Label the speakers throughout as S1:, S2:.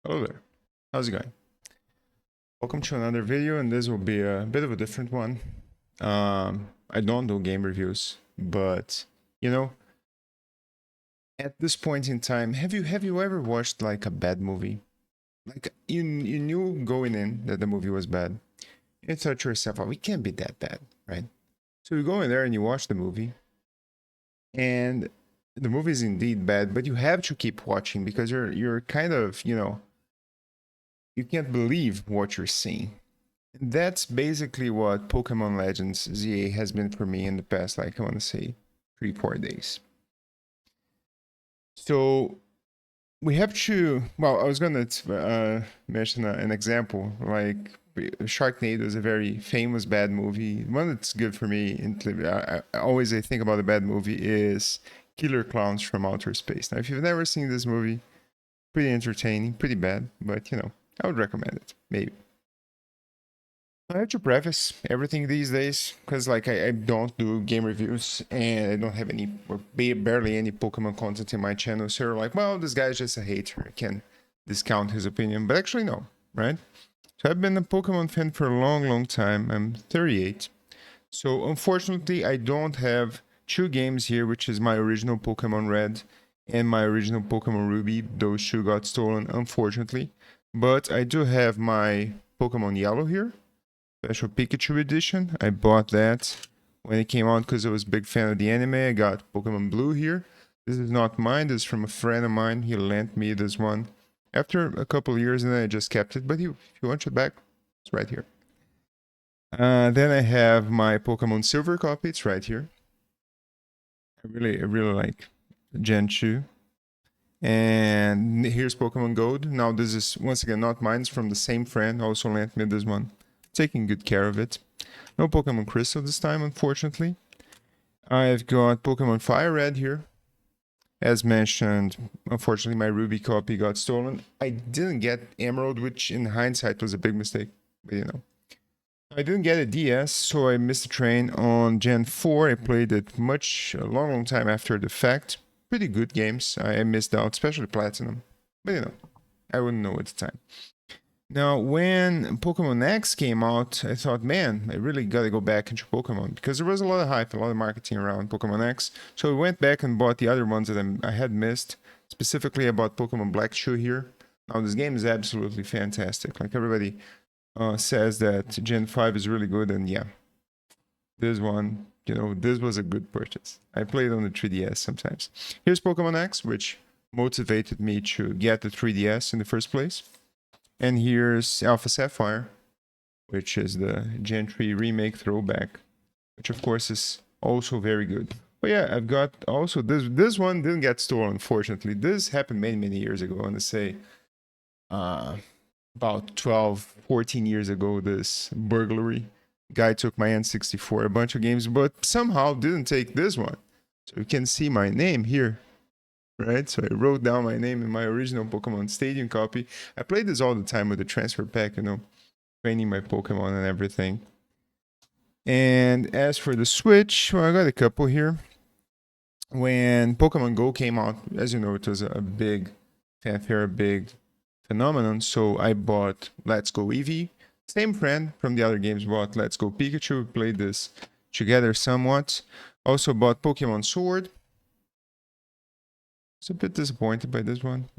S1: Hello there. How's it going? Welcome to another video, and this will be a bit of a different one. I don't do game reviews, but you know, at this point in time, have you ever watched like a bad movie? Like you knew going in that the movie was bad. You thought to yourself, "Oh, it can't be that bad, right?" So you go in there and you watch the movie, and the movie is indeed bad, but you have to keep watching because you're kind of you can't believe what you're seeing. That's basically what Pokemon Legends ZA has been for me in the past, like I want to say 3-4 days. So we have to. Well, I was gonna mention an example. Like Sharknado is a very famous bad movie. One that's good for me. I think about a bad movie is Killer Clowns from Outer Space. Now, if you've never seen this movie, pretty entertaining, pretty bad, but I would recommend it. Maybe. I have to preface everything these days because, like, I don't do game reviews and I don't have any, or barely any Pokemon content in my channel. So you're like, well, this guy's just a hater. I can discount his opinion, but actually, no, right? So I've been a Pokemon fan for a long, long time. I'm 38. So unfortunately, I don't have two games here, which is my original Pokemon Red and my original Pokemon Ruby. Those two got stolen, unfortunately. But I do have my Pokemon Yellow here. Special Pikachu edition. I bought that when it came out because I was a big fan of the anime. I got Pokemon Blue here. This is not mine. This is from a friend of mine. He lent me this one after a couple of years, and then I just kept it. But if you want it back, it's right here. Then I have my Pokemon Silver copy. It's right here. I really like Gen 2. And here's Pokemon Gold. Now this is once again not mine. It's from the same friend. Also lent me this one. Taking good care of it. No Pokemon Crystal this time, unfortunately. I've got Pokemon Fire Red here. As mentioned, unfortunately, my Ruby copy got stolen. I didn't get Emerald, which in hindsight was a big mistake, but I didn't get a DS, so I missed the train on Gen 4. I played it a long time after the fact. Pretty good games. I missed out, especially Platinum. But I wouldn't know at the time. Now, when Pokemon X came out, I thought, man, I really gotta go back into Pokemon because there was a lot of hype, a lot of marketing around Pokemon X. So I went back and bought the other ones that I had missed. Specifically, I bought Pokemon Black Shoe here. Now, this game is absolutely fantastic. Like everybody says that Gen 5 is really good, and yeah, this one, this was a good purchase. I played on the 3DS sometimes. Here's Pokemon X, which motivated me to get the 3DS in the first place. And here's Alpha Sapphire, which is the Gen 3 remake throwback, which of course is also very good. But yeah, I've got also this one didn't get stolen, unfortunately. This happened many years ago. I want to say about 12, 14 years ago, this burglary. Guy took my N64, a bunch of games, but somehow didn't take this one. So you can see my name here, right? So I wrote down my name in my original Pokemon Stadium copy. I played this all the time with the transfer pack, training my Pokemon and everything. And as for the Switch, well, I got a couple here. When Pokemon Go came out, as you know, it was a big fanfare, a big phenomenon. So I bought Let's Go Eevee. Same friend from the other games bought Let's Go Pikachu. We played this together somewhat. Also bought Pokemon Sword. Was a bit disappointed by this one,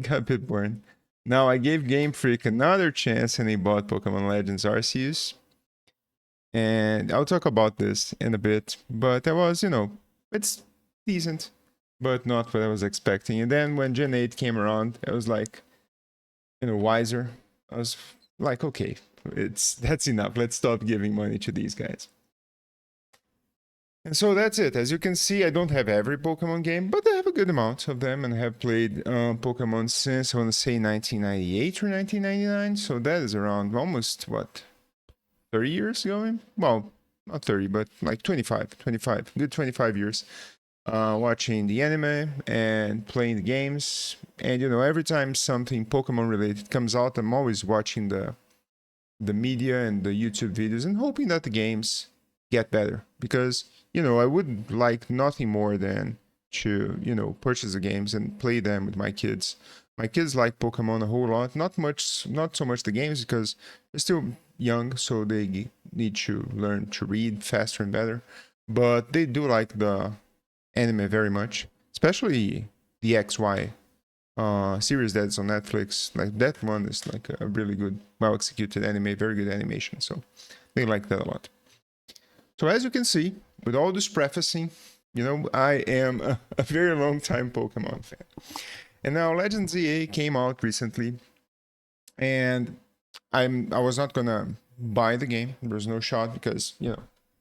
S1: got a bit boring. Now I gave Game Freak another chance and he bought Pokemon Legends Arceus. And I'll talk about this in a bit, but that was, it's decent, but not what I was expecting. And then when Gen 8 came around, I was like, wiser. I was like, okay, that's enough. Let's stop giving money to these guys. And so that's it. As you can see, I don't have every Pokemon game, but I have a good amount of them and have played Pokemon since, I want to say, 1998 or 1999. So that is around almost, 30 years going? Well, not 30, but like 25, good 25 years. Watching the anime and playing the games. And, every time something Pokemon related comes out, I'm always watching the media and the YouTube videos and hoping that the games get better because I would like nothing more than to purchase the games and play them with my kids My kids like Pokemon a whole lot. Not so much the games because they're still young, so they need to learn to read faster and better. But they do like the anime very much, especially the XY series that's on Netflix. Like that one is like a really good, well executed anime, very good animation. So they like that a lot. So as you can see, with all this prefacing, I am a very long time Pokemon fan. And now Legends ZA came out recently, and I was not gonna buy the game. There's no shot because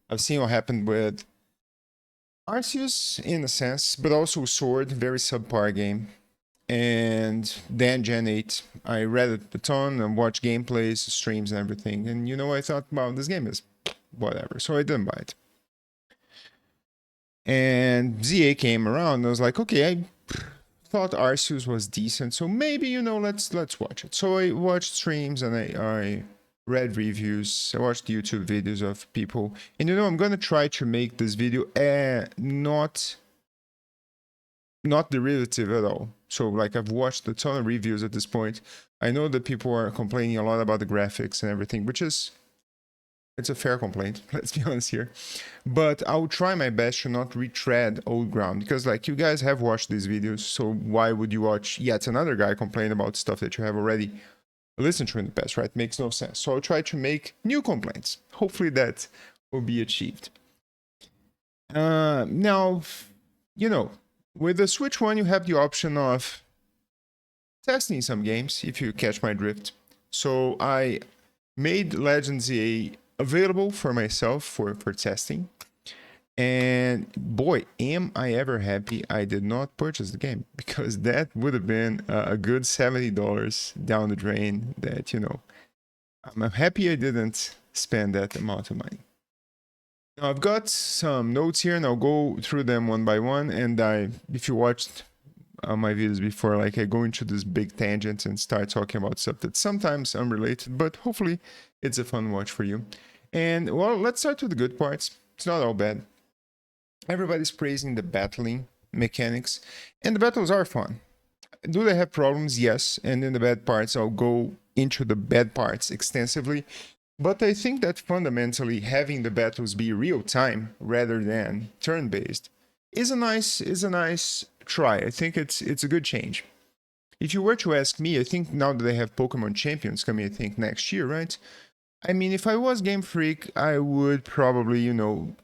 S1: I've seen what happened with Arceus in a sense, but also Sword, very subpar game. And then Gen 8, I read it a ton and watched gameplays, streams, and everything. And I thought, well, this game is whatever. So I didn't buy it. And ZA came around, and I was like, okay, I thought Arceus was decent, so maybe let's watch it. So I watched streams and I read reviews. I watched YouTube videos of people, and I'm gonna try to make this video not derivative at all. So like I've watched a ton of reviews at this point. I know that people are complaining a lot about the graphics and everything, which is it's a fair complaint, let's be honest here. But I'll try my best to not retread old ground, because like you guys have watched these videos, so why would you watch yet another guy complain about stuff that you have already listened to in the past, right? Makes no sense. So I'll try to make new complaints. Hopefully that will be achieved. Now, with the Switch One, you have the option of testing some games, if you catch my drift. So I made Legends ZA available for myself for testing. And boy, am I ever happy I did not purchase the game, because that would have been a good $70 down the drain that, I'm happy I didn't spend that amount of money. Now I've got some notes here and I'll go through them one by one. And if you watched my videos before, like I go into this big tangent and start talking about stuff that's sometimes unrelated, but hopefully it's a fun watch for you. And well, let's start with the good parts. It's not all bad. Everybody's praising the battling mechanics, and the battles are fun. Do they have problems? Yes. And in the bad parts, I'll go into the bad parts extensively. But I think that fundamentally having the battles be real time rather than turn-based is a nice try. I think it's a good change. If you were to ask me, I think now that they have Pokemon Champions coming, I think next year, right? I mean, if I was Game Freak, I would probably,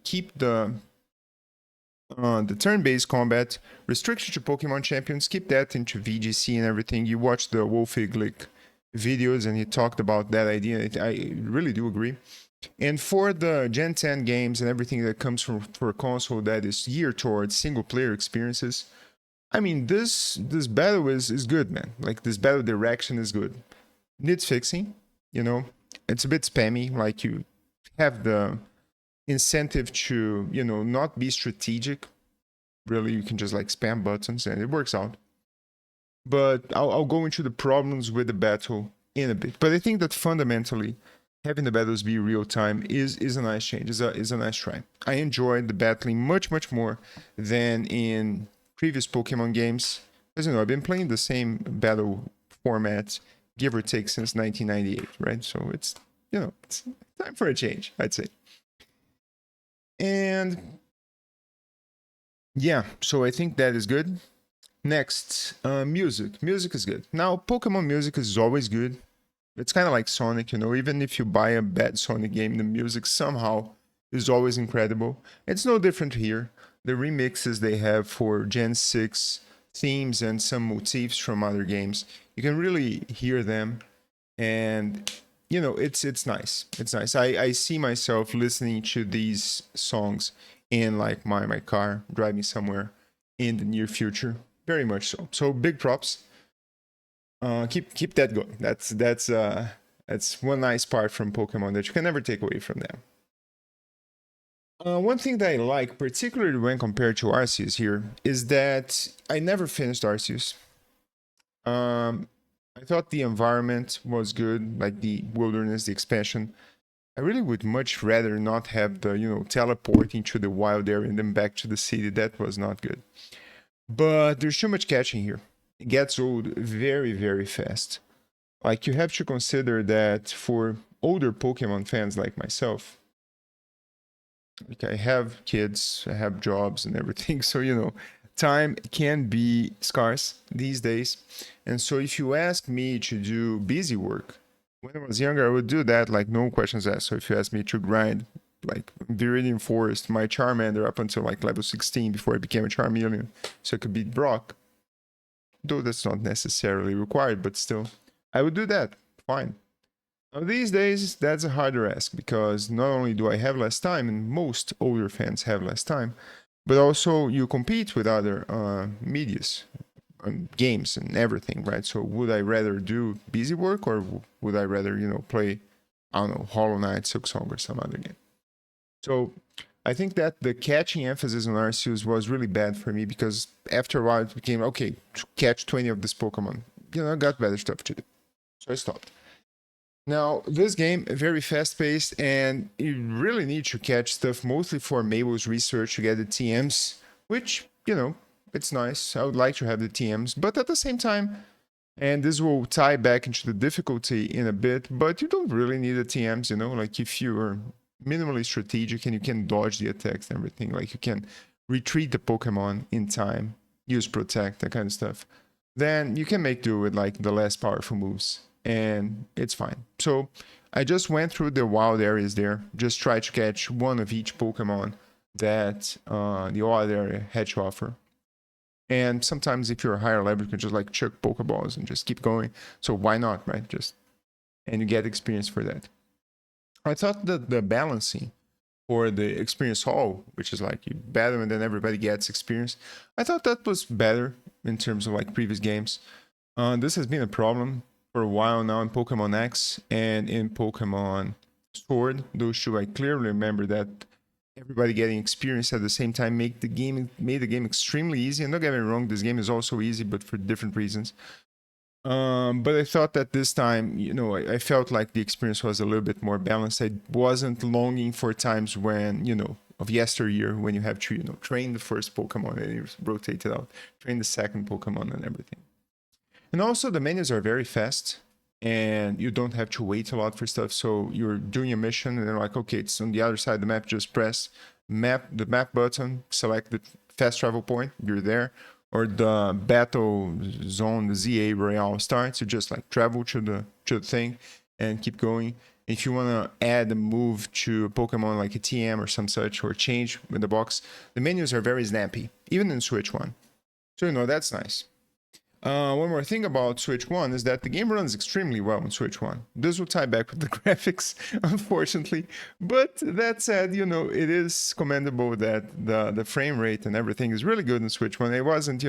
S1: keep the turn-based combat restricted to Pokemon Champions, keep that into VGC and everything. You watched the Wolfig videos and he talked about that idea. I really do agree. And for the Gen 10 games and everything that comes for a console that is geared towards single-player experiences, I mean, this battle is good, man. Like, this battle direction is good. Needs fixing, It's a bit spammy, like you have the incentive to, not be strategic. Really, you can just like spam buttons and it works out. But I'll go into the problems with the battle in a bit. But I think that fundamentally, having the battles be real time is a nice change, is a nice try. I enjoyed the battling much more than in previous Pokemon games. As you know, I've been playing the same battle format, give or take, since 1998, right? So it's, it's time for a change, I'd say. And yeah, so I think that is good. Next, music. Music is good. Now, Pokemon music is always good. It's kind of like Sonic, even if you buy a bad Sonic game, the music somehow is always incredible. It's no different here. The remixes they have for Gen 6 themes and some motifs from other games, you can really hear them. And, it's nice. It's nice. I see myself listening to these songs in like my car, driving somewhere in the near future. Very much so. So big props. Keep that going. That's one nice part from Pokemon that you can never take away from them. One thing that I like, particularly when compared to Arceus here, is that I never finished Arceus. I thought the environment was good, like the wilderness, the expansion. I really would much rather not have the, teleporting to the wild area and then back to the city. That was not good. But there's too much catching here. gets old very, very fast. Like, you have to consider that for older Pokemon fans like myself, like, I have kids, I have jobs and everything, so time can be scarce these days. And so if you ask me to do busy work, when I was younger, I would do that, like, no questions asked. So if you ask me to grind, like, Viridian Forest, my Charmander up until like level 16 before I became a Charmeleon, so I could beat Brock, though that's not necessarily required, but still, I would do that, fine. Now, these days, that's a harder ask, because not only do I have less time, and most older fans have less time, but also you compete with other medias, games and everything, right? So would I rather do busy work, or would I rather, play, I don't know, Hollow Knight, Silksong, or some other game? So I think that the catching emphasis on Arceus was really bad for me, because after a while it became, okay, catch 20 of this Pokemon. I got better stuff to do. So I stopped. Now, this game, very fast-paced, and you really need to catch stuff mostly for Mabel's research to get the TMs, which, it's nice. I would like to have the TMs, but at the same time, and this will tie back into the difficulty in a bit, but you don't really need the TMs, like, if you're minimally strategic and you can dodge the attacks and everything, like, you can retreat the Pokemon in time, use Protect, that kind of stuff, then you can make do with, like, the less powerful moves, and it's fine. So I just went through the wild areas there, just try to catch one of each Pokemon that the wild area had to offer. And sometimes if you're a higher level, you can just like chuck Pokeballs and just keep going. So why not, right? And you get experience for that. I thought that the balancing for the experience hall, which is like you battle and then everybody gets experience, I thought that was better in terms of like previous games. This has been a problem for a while now in Pokemon X and in Pokemon Sword. Those two, I clearly remember that everybody getting experience at the same time made the game extremely easy. And don't get me wrong, this game is also easy, but for different reasons. But I thought that this time, I felt like the experience was a little bit more balanced. I wasn't longing for times when, of yesteryear, when you have to, train the first Pokemon and you rotate it out, train the second Pokemon and everything. And also the menus are very fast and you don't have to wait a lot for stuff. So you're doing a mission and they're like, okay, it's on the other side of the map. Just press the map button, select the fast travel point, you're there. Or the battle zone, the ZA Royale starts, you just like travel to the thing and keep going. If you want to add a move to a Pokemon like a TM or some such, or change in the box, the menus are very snappy, even in Switch 1. So, that's nice. One more thing about Switch 1 is that the game runs extremely well on Switch 1. This will tie back with the graphics, unfortunately. But that said, it is commendable that the frame rate and everything is really good in Switch 1. I wasn't,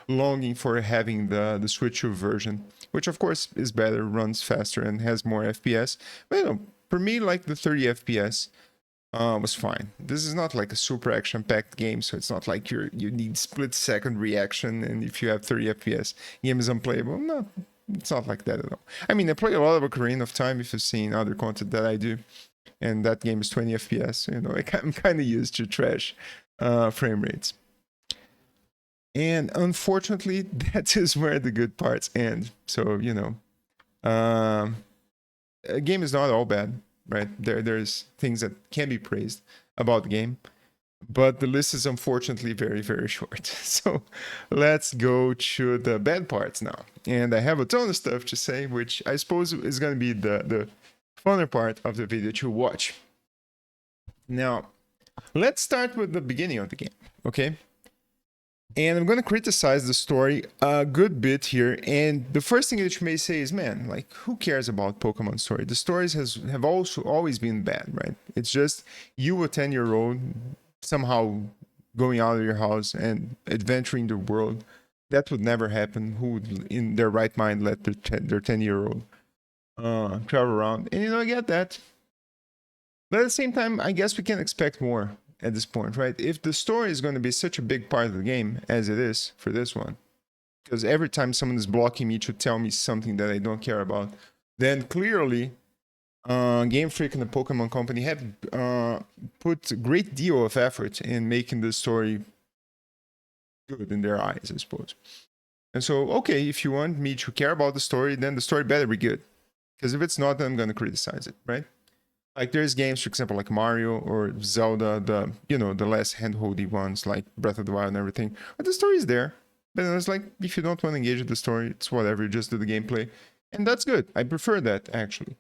S1: longing for having the Switch 2 version, which of course is better, runs faster, and has more FPS. But, for me, like the 30 FPS, was fine. This is not like a super action-packed game, so it's not like you need split-second reaction, and if you have 30 FPS, game is unplayable. No, it's not like that at all. I mean, I play a lot of Ocarina of Time if you've seen other content that I do, and that game is 20 FPS. I'm kind of used to trash frame rates. And unfortunately, that is where the good parts end. So, a game is not all bad. Right, there's things that can be praised about the game, but the list is unfortunately very, very short. So let's go to the bad parts now. And I have a ton of stuff to say, which I suppose is going to be the funner part of the video to watch. Now, let's start with the beginning of the game, okay? And I'm going to criticize the story a good bit here. And the first thing that you may say is, man, like, who cares about Pokemon story? The stories have also always been bad, right? It's just you, a 10-year-old, somehow going out of your house and adventuring the world. That would never happen. Who would, in their right mind, let their 10-year-old travel around? And, I get that. But at the same time, I guess we can expect more at this point, right? If the story is going to be such a big part of the game as it is for this one, because every time someone is blocking me to tell me something that I don't care about, then clearly Game Freak and the Pokemon Company have put a great deal of effort in making the story good in their eyes, I suppose. And so, okay, if you want me to care about the story, then the story better be good. Because if it's not, then I'm going to criticize it, right? Like there's games, for example, like Mario or Zelda, the less handholdy ones like Breath of the Wild and everything. But the story is there. But it's like, if you don't want to engage with the story, it's whatever, you just do the gameplay. And that's good. I prefer that, actually.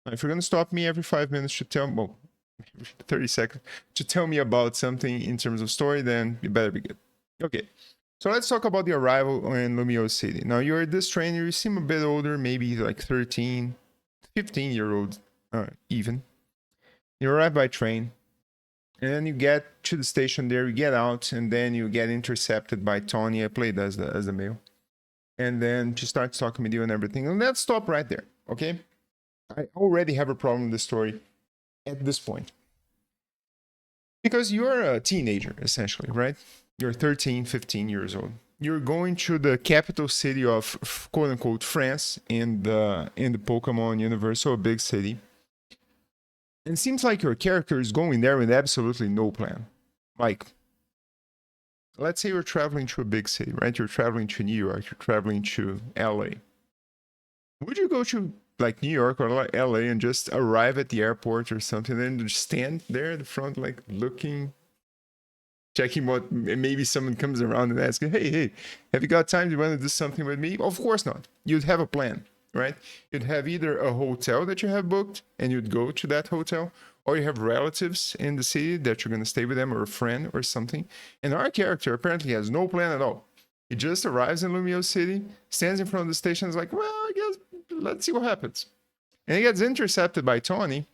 S1: If you're going to stop me every 5 minutes to tell, well, 30 seconds, to tell me about something in terms of story, then you better be good. Okay. So let's talk about the arrival in Lumio City. Now you're this trainer, you seem a bit older, maybe like 13, 15-year-old even. You arrive by train, and then you get to the station there, you get out, and then you get intercepted by Tony. I played as the male. And then she starts talking with you and everything. And let's stop right there, okay? I already have a problem with the story at this point. Because you're a teenager, essentially, right? You're 13, 15 years old. You're going to the capital city of quote-unquote France in the Pokemon universe, so a big city. And it seems like your character is going there with absolutely no plan. Like, let's say you're traveling to a big city, right? You're traveling to New York, you're traveling to LA. Would you go to like New York or LA and just arrive at the airport or something and then just stand there at the front, like looking, checking what, maybe someone comes around and asks, hey, have you got time? Do you want to do something with me? Of course not. You'd have a plan, right? You'd have either a hotel that you have booked and you'd go to that hotel, or you have relatives in the city that you're going to stay with them, or a friend or something. And our character apparently has no plan at all. He just arrives in Lumio City, stands in front of the station, is like, well, I guess let's see what happens. And he gets intercepted by Tony.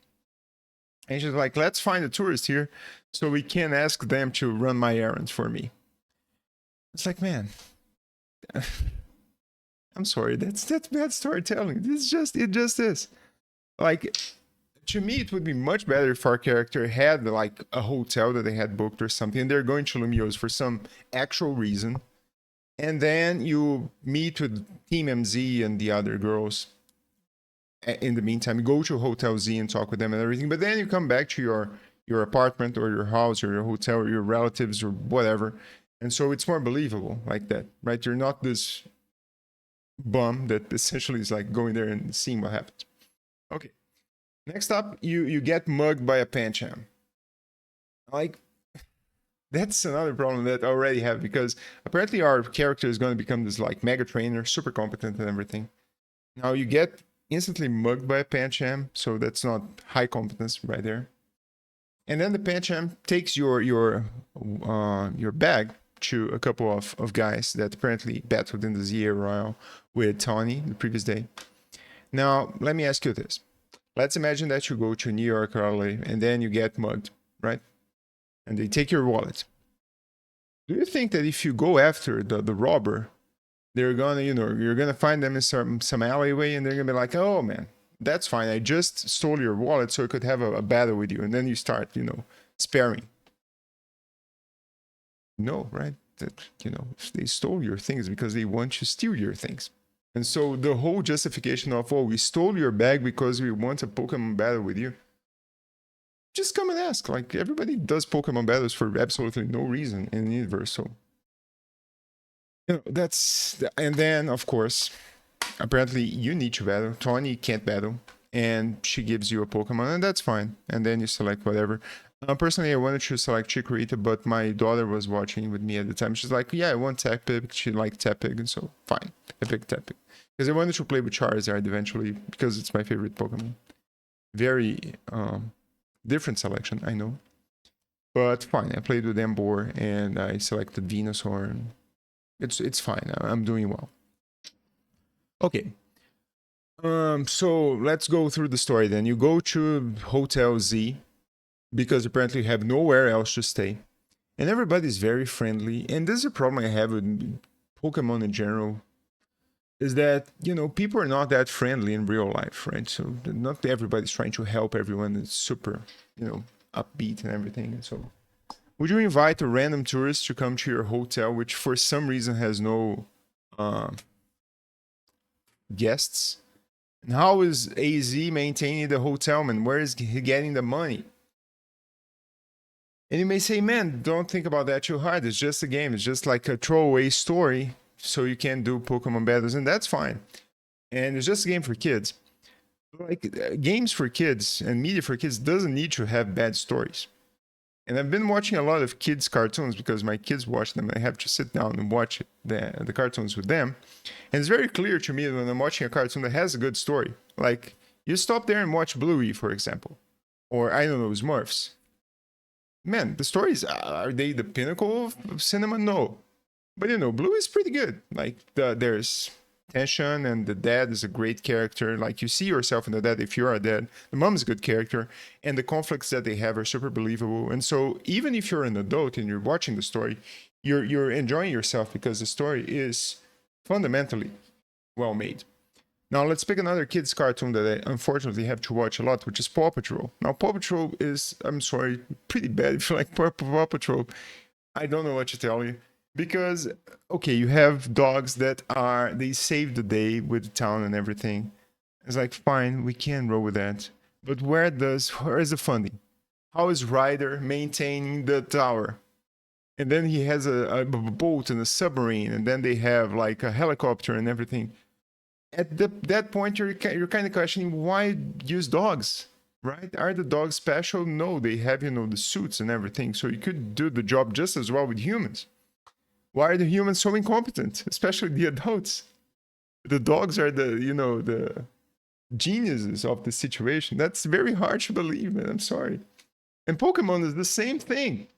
S1: And she's like, let's find a tourist here so we can ask them to run my errands for me. It's like, man, I'm sorry, that's bad storytelling. It just is. Like, to me, it would be much better if our character had like a hotel that they had booked or something, and they're going to Lumio's for some actual reason. And then you meet with Team MZ and the other girls. In the meantime, you go to Hotel Z and talk with them and everything. But then you come back to your apartment or your house or your hotel or your relatives or whatever. And so it's more believable like that, right? You're not this bum that essentially is like going there and seeing what happens. Okay. Next up, you get mugged by a Pancham. Like, that's another problem that I already have, because apparently our character is going to become this like mega trainer, super competent and everything. Now you get instantly mugged by a Pancham, so that's not high competence right there. And then the Pancham takes your bag to a couple of guys that apparently battled in the ZA Royal with Tawny the previous day. Now, let me ask you this. Let's imagine that you go to New York or LA and then you get mugged, right? And they take your wallet. Do you think that if you go after the robber, they're gonna, you're gonna find them in some alleyway and they're gonna be like, oh man, that's fine, I just stole your wallet so I could have a battle with you, and then you start, sparing? No, right? That, if they stole your things because they want to steal your things. And so the whole justification of, oh, we stole your bag because we want a Pokemon battle with you. Just come and ask. Like, everybody does Pokemon battles for absolutely no reason in the universe. So, that's... And then, of course, apparently you need to battle. Tawny can't battle. And she gives you a Pokemon, and that's fine. And then you select whatever. Personally, I wanted to select Chikorita, but my daughter was watching with me at the time. She's like, yeah, I want Tepig. She liked Tepig, and so fine. I picked Tepig. Because I wanted to play with Charizard eventually, because it's my favorite Pokemon. Very different selection, I know. But fine, I played with Emboar, and I selected Venusaur. And it's fine, I'm doing well. Okay. So let's go through the story then. You go to Hotel Z, because apparently you have nowhere else to stay. And everybody's very friendly. And this is a problem I have with Pokemon in general, is that, people are not that friendly in real life, right? So not everybody's trying to help everyone. It's super, upbeat and everything. And so would you invite a random tourist to come to your hotel, which for some reason has no guests? And how is AZ maintaining the hotel, man? Where is he getting the money? And you may say, man, don't think about that too hard. It's just a game. It's just like a throwaway story so you can do Pokemon battles, and that's fine. And it's just a game for kids. Like games for kids and media for kids doesn't need to have bad stories. And I've been watching a lot of kids' cartoons because my kids watch them. I have to sit down and watch the cartoons with them. And it's very clear to me when I'm watching a cartoon that has a good story. Like, you stop there and watch Bluey, for example. Or, I don't know, Smurfs. Man, the stories, are they the pinnacle of cinema? No. But, you know, Bluey is pretty good. Like, there's tension, and the dad is a great character. Like, you see yourself in the dad if you are a dad. The mom is a good character, and the conflicts that they have are super believable. And so even if you're an adult and you're watching the story, you're enjoying yourself because the story is fundamentally well made. Now let's pick another kids cartoon that I unfortunately have to watch a lot, which is Paw Patrol. Now Paw Patrol is, I'm sorry, pretty bad if you like Paw Patrol. I don't know what to tell you. Because, okay, you have dogs that they save the day with the town and everything. It's like, fine, we can roll with that. But where is the funding? How is Ryder maintaining the tower? And then he has a boat and a submarine, and then they have like a helicopter and everything. At that point, you're kind of questioning, why use dogs? Right? Are the dogs special? No, they have, the suits and everything. So you could do the job just as well with humans. Why are the humans so incompetent, especially the adults? The dogs are the geniuses of the situation. That's very hard to believe, man. I'm sorry. And Pokemon is the same thing,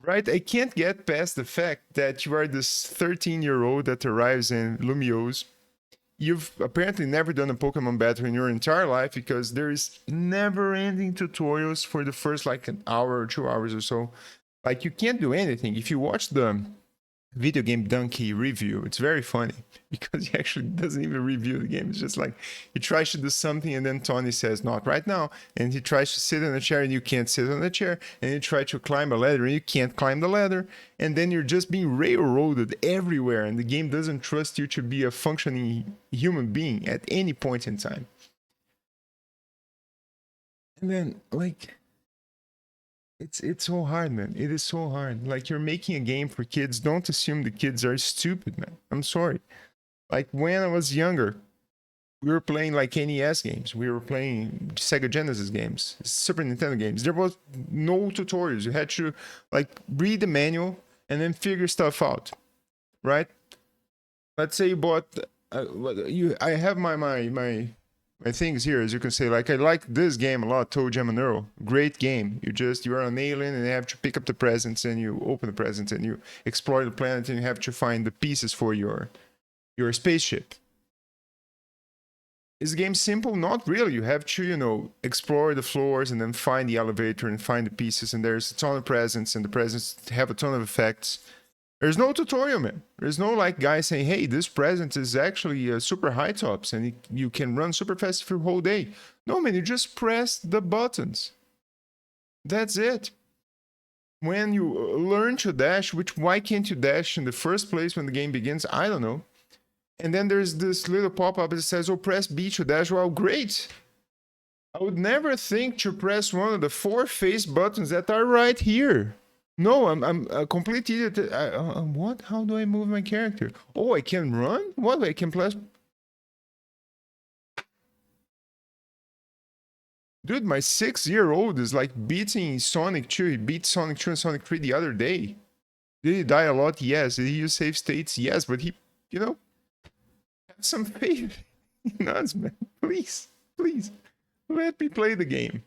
S1: right? I can't get past the fact that you are this 13-year-old that arrives in Lumiose. You've apparently never done a Pokemon battle in your entire life because there's never-ending tutorials for the first like an hour or 2 hours or so. Like, you can't do anything. If you watch the Video Game Donkey review, it's very funny because he actually doesn't even review the game. It's just like he tries to do something and then Tony says not right now, and he tries to sit in a chair and you can't sit on the chair, and you try to climb a ladder and you can't climb the ladder, and then you're just being railroaded everywhere, and the game doesn't trust you to be a functioning human being at any point in time. And then like, it's so hard, man. It is so hard. Like, you're making a game for kids. Don't assume the kids are stupid, man. I'm sorry. Like, when I was younger, we were playing like NES games. We were playing Sega Genesis games, Super Nintendo games. There was no tutorials. You had to like read the manual and then figure stuff out, right? Let's say you bought. I have my things here, as you can say. Like, I like this game a lot, Toe Jam and Earl. Great game. You're an alien and you have to pick up the presents, and you open the presents and you explore the planet, and you have to find the pieces for your spaceship. Is the game simple? Not really. You have to, explore the floors and then find the elevator and find the pieces, and there's a ton of presents, and the presents have a ton of effects. There's no tutorial, man. There's no like guy saying, hey, this present is actually super high tops and you can run super fast for the whole day. No, man, you just press the buttons. That's it. When you learn to dash, why can't you dash in the first place when the game begins? I don't know. And then there's this little pop-up that says, oh, press B to dash. Well, great. I would never think to press one of the 4 face buttons that are right here. No, I'm a complete idiot. What? How do I move my character? Oh, I can run? What? I can press... Dude, my 6-year-old is like beating Sonic 2. He beat Sonic 2 and Sonic 3 the other day. Did he die a lot? Yes. Did he use save states? Yes, but he, have some faith in us, man. Please, let me play the game.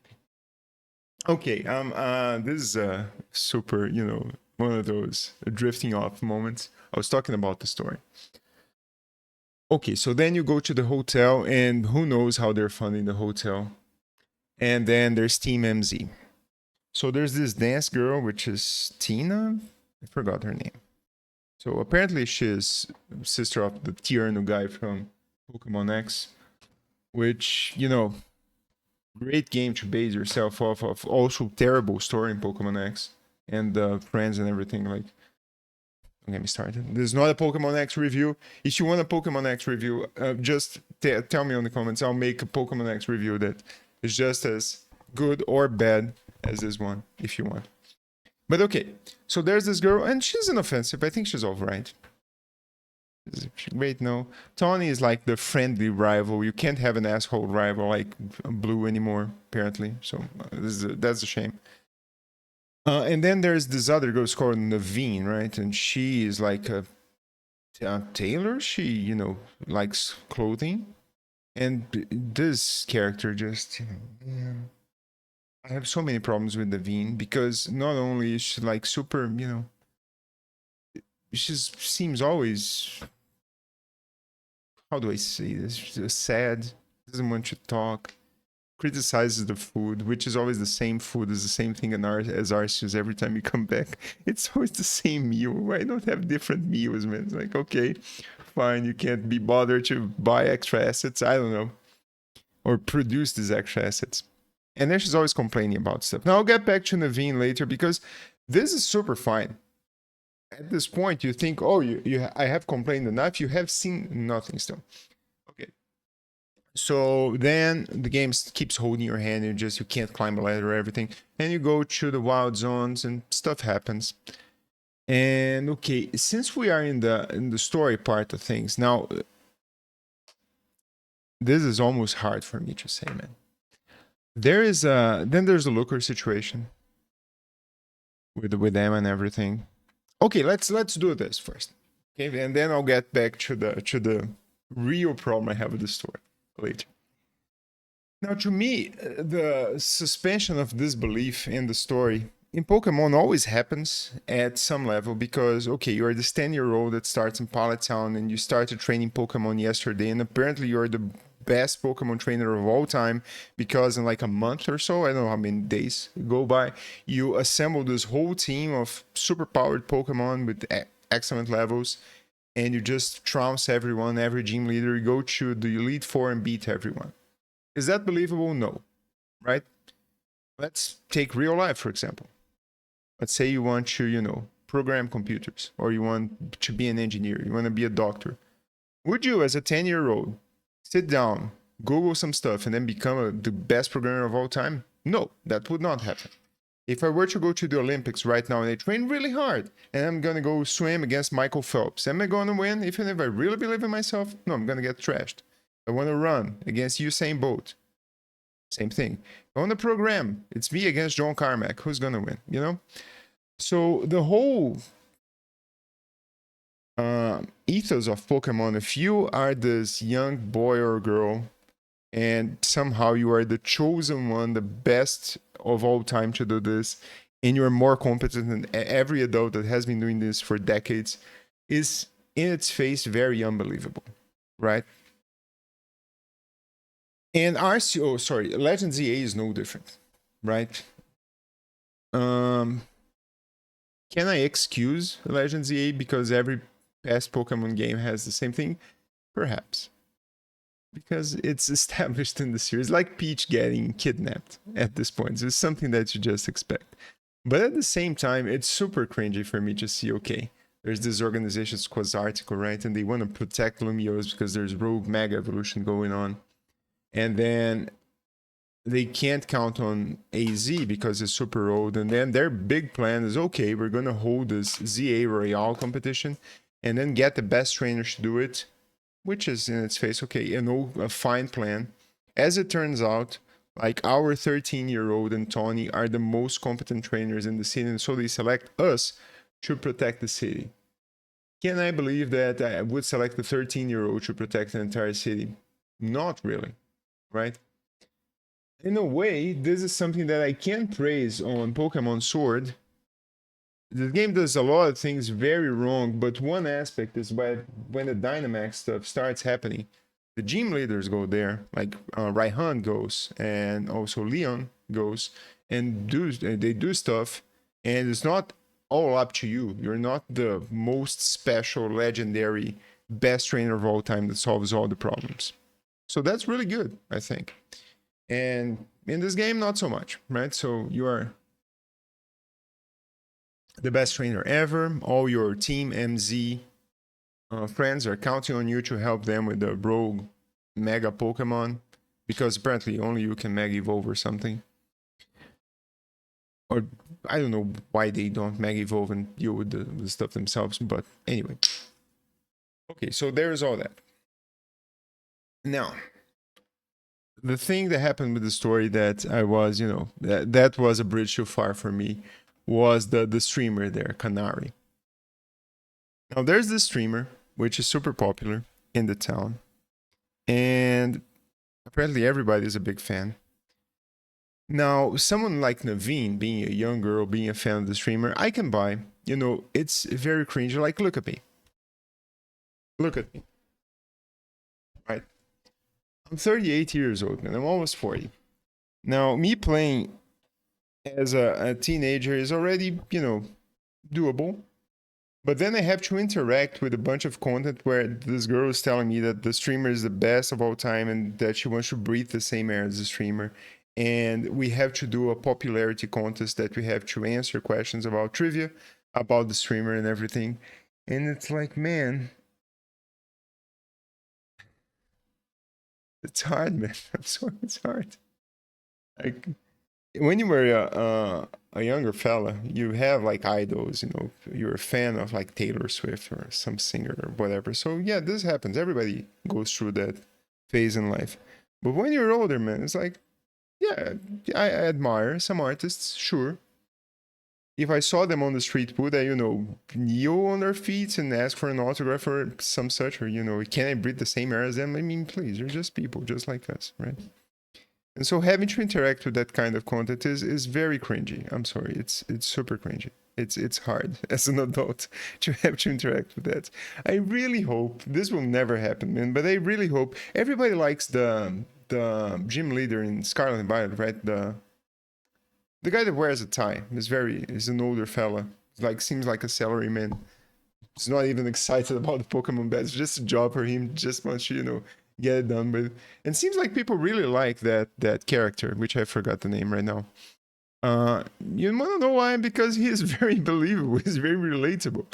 S1: Okay, this is super, one of those drifting off moments. I was talking about the story. Okay, so then you go to the hotel, and who knows how they're funding the hotel. And then there's Team MZ. So there's this dance girl, which is Tina. I forgot her name. So apparently she's sister of the Tierno guy from Pokemon X, which, great game to base yourself off of. Also terrible story in Pokemon X and friends and everything. Like, don't get me started. This is not a Pokemon X review. If you want a Pokemon X review, just tell me in the comments. I'll make a Pokemon X review that is just as good or bad as this one, if you want. But okay, so there's this girl, and she's inoffensive. I think she's all right. Wait, no. Tawny is like the friendly rival. You can't have an asshole rival like Blue anymore, apparently. So that's a shame. And then there's this other ghost called Naveen, right? And she is like a tailor. She, likes clothing. And this character just, man, I have so many problems with Naveen because not only is she like super, she just seems always, how do I say this? She's sad, doesn't want to talk, criticizes the food, which is always the same food, is the same thing as Arceus every time you come back. It's always the same meal. Why not have different meals, man? It's like, okay, fine, you can't be bothered to buy extra assets. I don't know. Or produce these extra assets. And then she's always complaining about stuff. Now I'll get back to Naveen later because this is super fine. At this point, you think, oh, I have complained enough. You have seen nothing still. Okay. So then the game keeps holding your hand. You can't climb a ladder or everything. And you go to the wild zones and stuff happens. And okay, since we are in the story part of things now, this is almost hard for me to say, man. There's a looker situation with them and everything. Okay, let's do this first. Okay, and then I'll get back to the real problem I have with the story later. Now, to me, the suspension of disbelief in the story in Pokemon always happens at some level because, okay, you're this 10-year-old that starts in Pallet Town and you started training Pokemon yesterday, and apparently you're the best Pokemon trainer of all time because in like a month or so, I don't know how many days go by, you assemble this whole team of super powered Pokemon with excellent levels, and you just trounce everyone, every gym leader, you go to the Elite Four and beat everyone. Is that believable? No, right? Let's take real life, for example. Let's say you want to, program computers, or you want to be an engineer, you want to be a doctor. Would you, as a 10-year-old, sit down, Google some stuff, and then become the best programmer of all time? No, that would not happen. If I were to go to the Olympics right now and I train really hard, and I'm going to go swim against Michael Phelps, am I going to win? Even if I really believe in myself? No, I'm going to get trashed. I want to run against Usain Bolt. Same thing. I want to program. It's me against John Carmack. Who's going to win? So the whole ethos of Pokemon, if you are this young boy or girl and somehow you are the chosen one, the best of all time to do this, and you're more competent than every adult that has been doing this for decades, is in its face very unbelievable, right? And Legends EA is no different, right? Can I excuse Legends EA because every past Pokemon game has the same thing? Perhaps. Because it's established in the series, like Peach getting kidnapped at this point. It's something that you just expect. But at the same time, it's super cringy for me to see, okay, there's this organization, Quasarticle, right? And they want to protect Lumiose because there's rogue mega evolution going on. And then they can't count on AZ because it's super old. And then their big plan is, okay, we're going to hold this ZA Royale competition and then get the best trainers to do it, which is in its face, okay, a fine plan. As it turns out, like our 13-year-old and Tawny are the most competent trainers in the city, and so they select us to protect the city. Can I believe that I would select the 13-year-old to protect the entire city? Not really, right? In a way, this is something that I can praise on Pokemon Sword. The game does a lot of things very wrong, but one aspect is when the Dynamax stuff starts happening, the gym leaders go there, like Raihan goes, and also Leon goes, and they do stuff, and it's not all up to you. You're not the most special, legendary, best trainer of all time that solves all the problems. So that's really good, I think. And in this game, not so much, right? So you are the best trainer ever. All your team MZ friends are counting on you to help them with the rogue mega Pokemon, because apparently only you can mega evolve or something. Or I don't know why they don't mega evolve and deal with the stuff themselves, but anyway. Okay, so there's all that. Now, the thing that happened with the story that I was, that was a bridge too far for me was the streamer there, Canary. Now, there's this streamer, which is super popular in the town. And apparently everybody is a big fan. Now, someone like Naveen, being a young girl, being a fan of the streamer, I can buy. It's very cringy. Like, look at me. Look at me. Right? I'm 38 years old, man. I'm almost 40. Now, me playing as a teenager is already, doable. But then I have to interact with a bunch of content where this girl is telling me that the streamer is the best of all time and that she wants to breathe the same air as the streamer. And we have to do a popularity contest that we have to answer questions about trivia, about the streamer and everything. And it's like, man, it's hard, man. I'm sorry, it's hard. Like, when you were a younger fella, you have like idols, you're a fan of like Taylor Swift or some singer or whatever. So yeah, this happens. Everybody goes through that phase in life. But when you're older, man, it's like, yeah, I admire some artists, sure. If I saw them on the street, would I, kneel on their feet and ask for an autograph or some such, or, can I breathe the same air as them? I mean, please, they're just people, just like us, right? And so having to interact with that kind of content is very cringy. I'm sorry, it's super cringy. It's hard as an adult to have to interact with that. I really hope this will never happen, man. But I really hope everybody likes the gym leader in Scarlet and Violet, right? The guy that wears a tie is an older fella. Like seems like a salaryman. He's not even excited about the Pokemon bet. It's just a job for him. Just wants to, get it done with. And seems like people really like that character, which I forgot the name right now. You wanna know why? Because he is very believable. He's very relatable.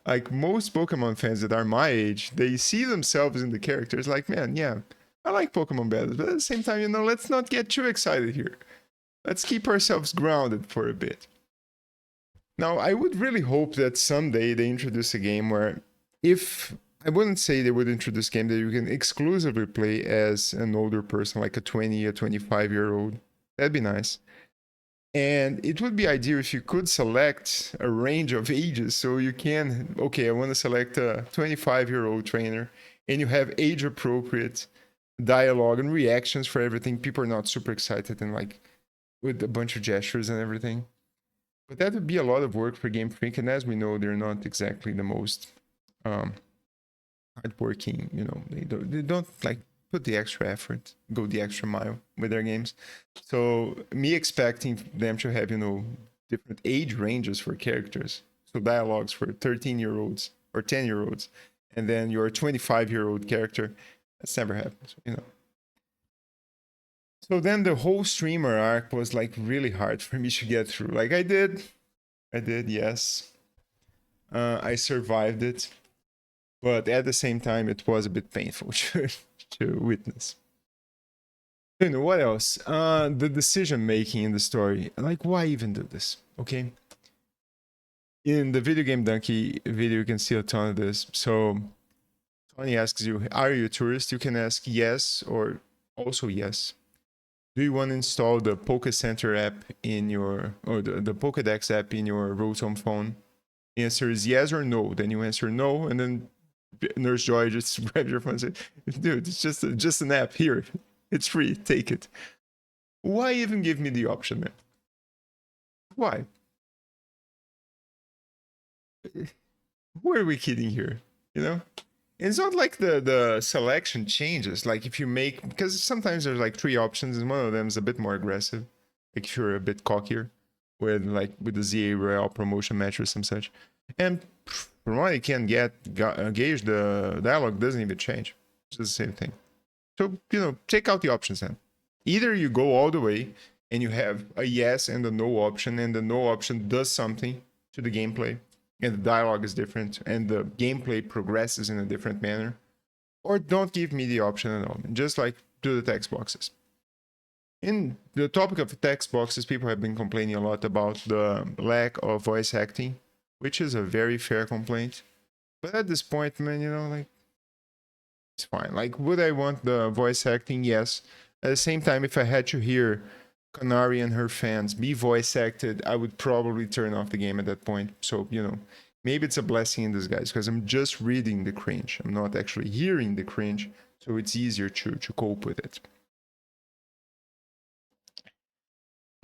S1: Like most Pokemon fans that are my age, they see themselves in the characters. Like, man, yeah, I like Pokemon battles, but at the same time, let's not get too excited here. Let's keep ourselves grounded for a bit. Now, I would really hope that someday they introduce a game where, if I wouldn't say they would introduce a game that you can exclusively play as an older person, like a 20 or 25-year-old. That'd be nice. And it would be ideal if you could select a range of ages. So you can, okay, I want to select a 25-year-old trainer, and you have age appropriate dialogue and reactions for everything. People are not super excited and like with a bunch of gestures and everything. But that would be a lot of work for Game Freak, and as we know, they're not exactly the most hardworking. They don't like put the extra effort, go the extra mile with their games. So me expecting them to have different age ranges for characters, so dialogues for 13-year-olds or 10-year-olds, and then your 25-year-old character, that's never happened. So then the whole streamer arc was like really hard for me to get through. Like I did, yes. I survived it, but at the same time, it was a bit painful to witness. What else? The decision making in the story. Like, why even do this? Okay. In the Video Game Donkey video, you can see a ton of this. So Tony asks you, are you a tourist? You can ask yes or also yes. Do you want to install the Poké Center app in your, or the Pokédex app in your Rotom phone? The answer is yes or no. Then you answer no, and then Nurse Joy just grabs your phone and says, dude, it's just an app here. It's free, take it. Why even give me the option, man? Why? Who are we kidding here? It's not like the selection changes. Like if you make, because sometimes there's like 3 options and one of them is a bit more aggressive. Like if you're a bit cockier with the ZA Royale promotion match or some such. And from what I can gauge, the dialogue doesn't even change. It's the same thing. So, take out the options then. Either you go all the way and you have a yes and a no option, and the no option does something to the gameplay, and the dialogue is different, and the gameplay progresses in a different manner. Or don't give me the option at all. Just like do the text boxes. In the topic of text boxes, people have been complaining a lot about the lack of voice acting, which is a very fair complaint. But at this point, man, It's fine. Like, would I want the voice acting? Yes. At the same time, if I had to hear Canary and her fans be voice acted, I would probably turn off the game at that point. So, you know, maybe it's a blessing in disguise because I'm just reading the cringe. I'm not actually hearing the cringe, so it's easier to cope with it.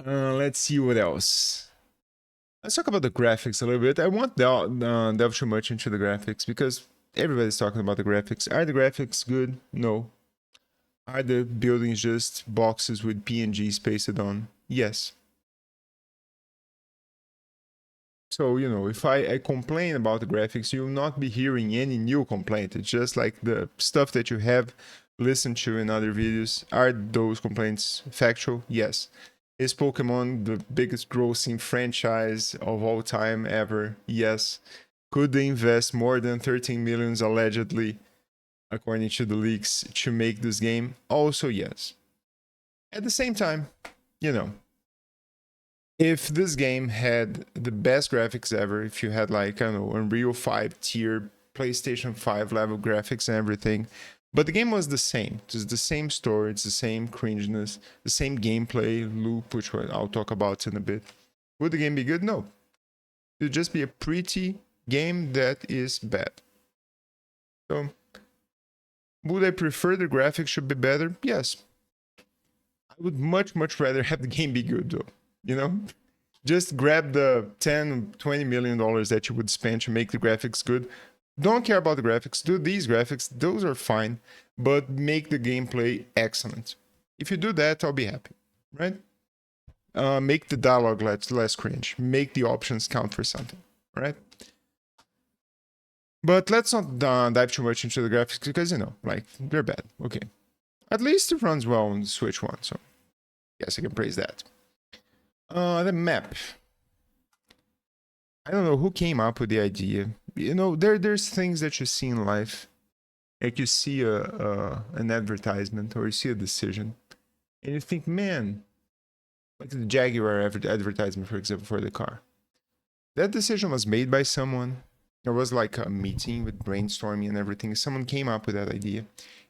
S1: Let's see what else. Let's talk about the graphics a little bit. I won't delve too much into the graphics because everybody's talking about the graphics. Are the graphics good? No. Are the buildings just boxes with PNG spaced on? Yes. So, you know, if I complain about the graphics, you'll not be hearing any new complaint. It's just like the stuff that you have listened to in other videos. Are those complaints factual? Yes. Is Pokemon the biggest grossing franchise of all time ever? Yes. Could they invest more than 13 millions allegedly, according to the leaks, to make this game? Also, yes. At the same time, you know, if this game had the best graphics ever, if you had like, I don't know, Unreal 5 tier, PlayStation 5 level graphics and everything, but the game was the same. It's the same story, it's the same cringiness, the same gameplay loop, which I'll talk about in a bit. Would the game be good? No. It would just be a pretty game that is bad. So, would I prefer the graphics should be better? Yes. I would much rather have the game be good though, you know? Just grab the 10, 20 million dollars that you would spend to make the graphics good. Don't care about the graphics, do these graphics, those are fine, but make the gameplay excellent. If you do that, I'll be happy, right? Make the dialogue less cringe, make the options count for something, right? But let's not dive too much into the graphics because, you know, like, they're bad. Okay. At least it runs well on the Switch One, so yes, I can praise that. The map. I don't know who came up with the idea. You know, there's things that you see in life, like you see an advertisement or you see a decision, and you think, man, like the Jaguar advertisement, for example, for the car. That decision was made by someone. There was like a meeting with brainstorming and everything. Someone came up with that idea,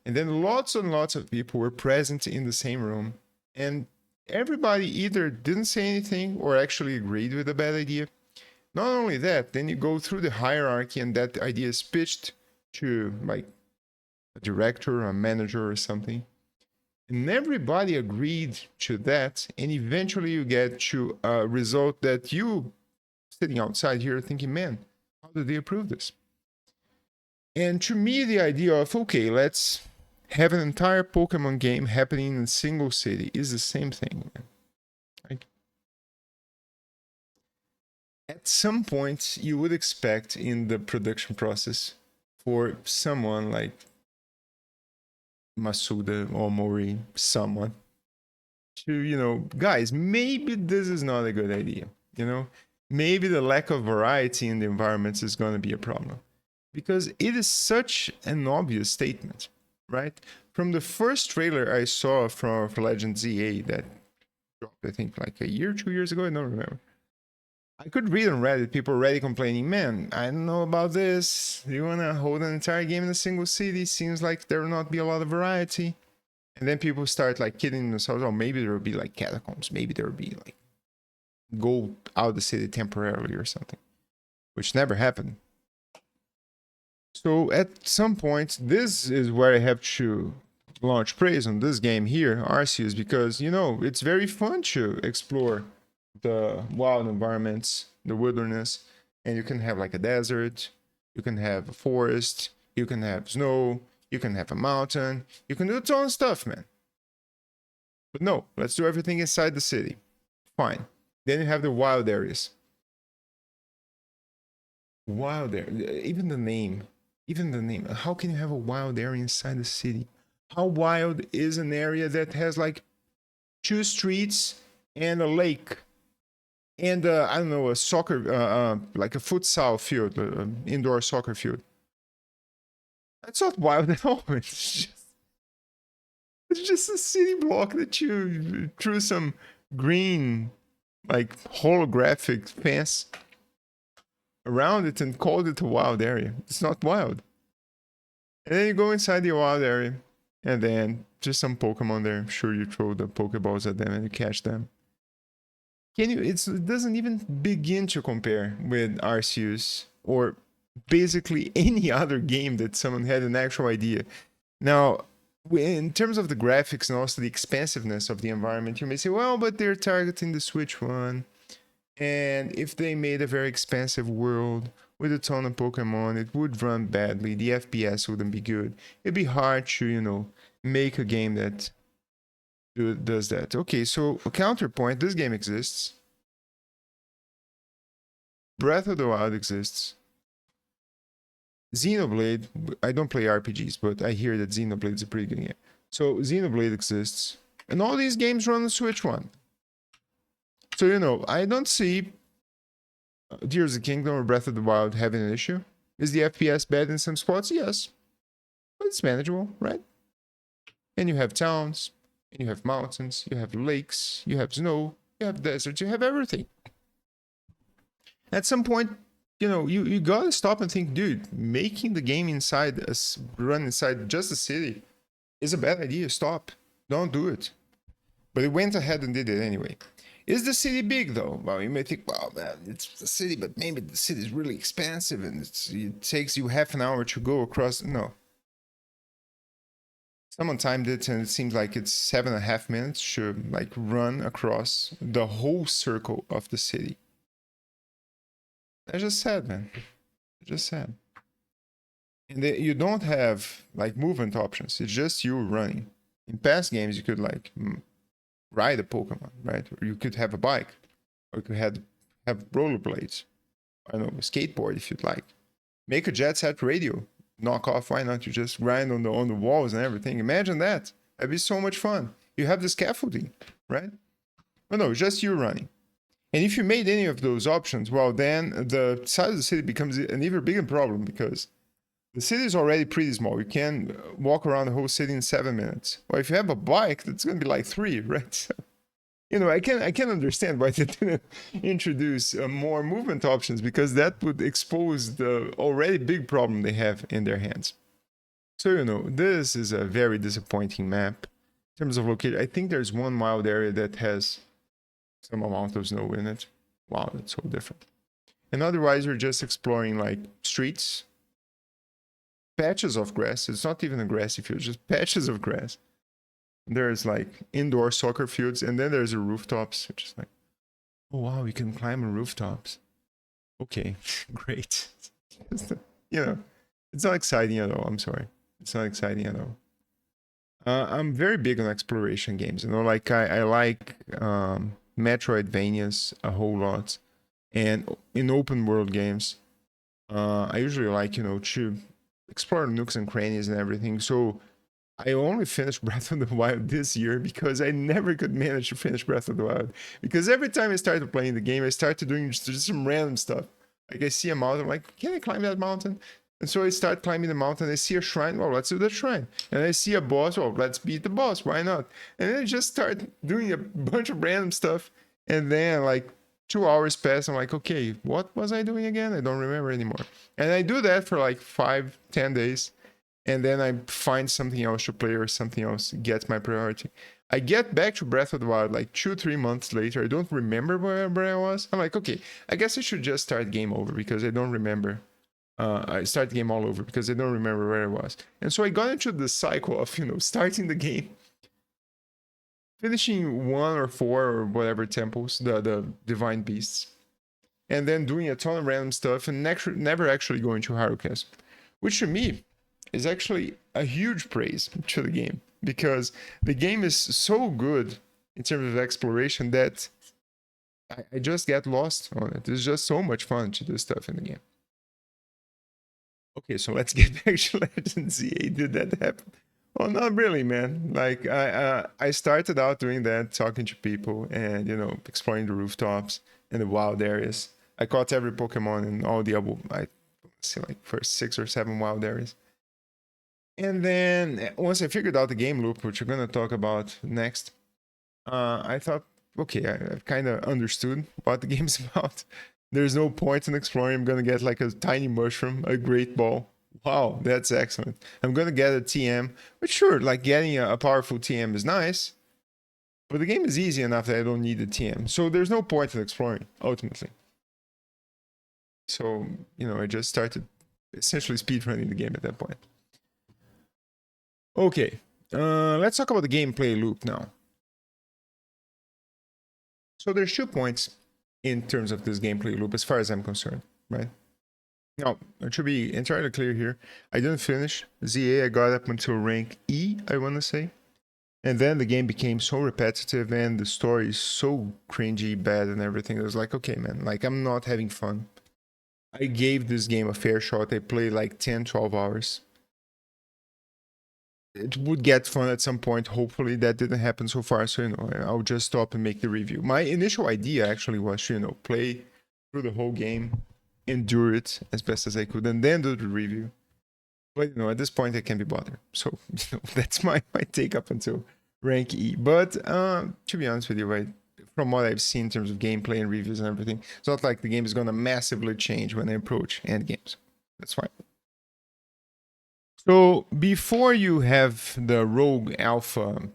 S1: and then lots and lots of people were present in the same room, and everybody either didn't say anything or actually agreed with the bad idea. Not only that, then you go through the hierarchy and that idea is pitched to like a director or a manager or something. And everybody agreed to that. And eventually you get to a result that you sitting outside here thinking, man, how did they approve this? And to me, the idea of, okay, let's have an entire Pokemon game happening in a single city is the same thing. Like, at some point, you would expect in the production process for someone like Masuda or Mori, someone, to, you know, guys, maybe this is not a good idea. You know, maybe the lack of variety in the environments is going to be a problem because it is such an obvious statement, right? From the first trailer I saw for Legend ZA that dropped, I think, like a year, 2 years ago, I don't remember. I could read on Reddit people already complaining, man, I don't know about this. You want to hold an entire game in a single city? Seems like there will not be a lot of variety. And then people start like kidding themselves, oh, maybe there will be like catacombs. Maybe there will be like go out of the city temporarily or something, which never happened. So at some point, this is where I have to launch praise on this game here, Arceus, because, you know, it's very fun to explore the wild environments, the wilderness, and you can have like a desert, you can have a forest, you can have snow, you can have a mountain, you can do a ton of stuff, man. But no, let's do everything inside the city. Fine. Then you have the wild areas. Wild area, even the name. How can you have a wild area inside the city? How wild is an area that has like 2 streets and a lake? And I don't know, a soccer, like a futsal field, indoor soccer field. That's not wild at all. It's just a city block that you threw some green, like holographic fence around it and called it a wild area. It's not wild. And then you go inside the wild area, and then just some Pokemon there. I'm sure you throw the Pokeballs at them and you catch them. Can you? It doesn't even begin to compare with Arceus or basically any other game that someone had an actual idea. Now, in terms of the graphics and also the expansiveness of the environment, you may say, well, but they're targeting the Switch one. And if they made a very expansive world with a ton of Pokemon, it would run badly. The FPS wouldn't be good. It'd be hard to, make a game that does that. Okay, so a counterpoint, this game exists. Breath of the Wild exists. Xenoblade, I don't play RPGs, but I hear that Xenoblade is a pretty good game. So Xenoblade exists. And all these games run on the Switch one. So, I don't see Tears of the Kingdom or Breath of the Wild having an issue. Is the FPS bad in some spots? Yes. But it's manageable, right? And you have towns, and you have mountains, you have lakes, you have snow, you have deserts, you have everything. At some point, you gotta stop and think, dude, making the game run inside just a city is a bad idea. Stop. Don't do it. But it went ahead and did it anyway. Is the city big though? Well, you may think, well, man, it's the city, but maybe the city is really expansive and it takes you half an hour to go across. No. Someone timed it and it seems like it's 7.5 minutes to run across the whole circle of the city. That's just sad, man. Just sad. And you don't have movement options. It's just you running. In past games, you could ride a Pokemon, right? Or you could have a bike, or you could have rollerblades. I don't know, a skateboard if you'd like. Make a jet set radio. Knock off. Why not? You just grind on the walls and everything. Imagine that. That'd be so much fun. You have the scaffolding, right? But no, just you running. And if you made any of those options, well, then the size of the city becomes an even bigger problem because the city is already pretty small. You can walk around the whole city in 7 minutes. Well, if you have a bike, that's going to be 3, right? So, I can understand why they didn't introduce more movement options because that would expose the already big problem they have in their hands. So, this is a very disappointing map. In terms of location, I think there's one wild area that has some amount of snow in it. Wow, that's so different. And otherwise, you're just exploring streets, patches of grass. It's not even a grassy field, just patches of grass. There's indoor soccer fields, and then there's the rooftops, which is oh wow, you can climb on rooftops. Okay, great. It's not exciting at all. I'm sorry, it's not exciting at all. I'm very big on exploration games. I like Metroidvanias a whole lot, and in open world games, I usually like to explore nooks and crannies and everything. So I only finished Breath of the Wild this year because I never could manage to finish Breath of the Wild. Because every time I started playing the game, I started doing just some random stuff. I see a mountain, I'm like, can I climb that mountain? And so I start climbing the mountain. I see a shrine. Well, let's do the shrine. And I see a boss. Well, let's beat the boss. Why not? And then I just start doing a bunch of random stuff. And then 2 hours pass. I'm like, okay, what was I doing again? I don't remember anymore. And I do that for 5-10 days. And then I find something else to play or something else gets my priority. I get back to Breath of the Wild 2-3 months later. I don't remember where I was. I'm like, okay, I guess I should just start game over because I don't remember. I start the game all over because I don't remember where I was. And so I got into the cycle of, starting the game, finishing 1 or 4 or whatever temples, the divine beasts, and then doing a ton of random stuff and never actually going to Hyrule Castle, which to me is actually a huge praise to the game because the game is so good in terms of exploration that I just get lost on it. It's just so much fun to do stuff in the game. Okay, so let's get back to Legend ZA. Did that happen? Oh, not really, man. I started out doing that, talking to people and, exploring the rooftops and the wild areas. I caught every Pokemon in all the, I see first 6 or 7 wild areas. And then once I figured out the game loop, which we're going to talk about next, I thought, okay, I've kind of understood what the game's about. There's no point in exploring. I'm going to get a tiny mushroom, a great ball, Wow, that's excellent. I'm gonna get a TM, but sure, like getting a powerful TM is nice, but the game is easy enough that I don't need a TM. So there's no point in exploring, ultimately. So, I just started essentially speedrunning the game at that point. Okay, let's talk about the gameplay loop now. So there's 2 points in terms of this gameplay loop as far as I'm concerned, right? Now, it should be entirely clear here. I didn't finish ZA, I got up until rank E, I want to say. And then the game became so repetitive and the story is so cringy, bad, and everything. I was like, okay, man, like I'm not having fun. I gave this game a fair shot. I played like 10, 12 hours. It would get fun at some point. Hopefully that didn't happen so far. So, I'll just stop and make the review. My initial idea actually was to, play through the whole game, endure it as best as I could, and then do the review. But, at this point I can't be bothered. So, that's my take up until rank E. But to be honest with you, right, from what I've seen in terms of gameplay and reviews and everything, it's not like the game is going to massively change when I approach end games. That's fine. So before you have the rogue alpha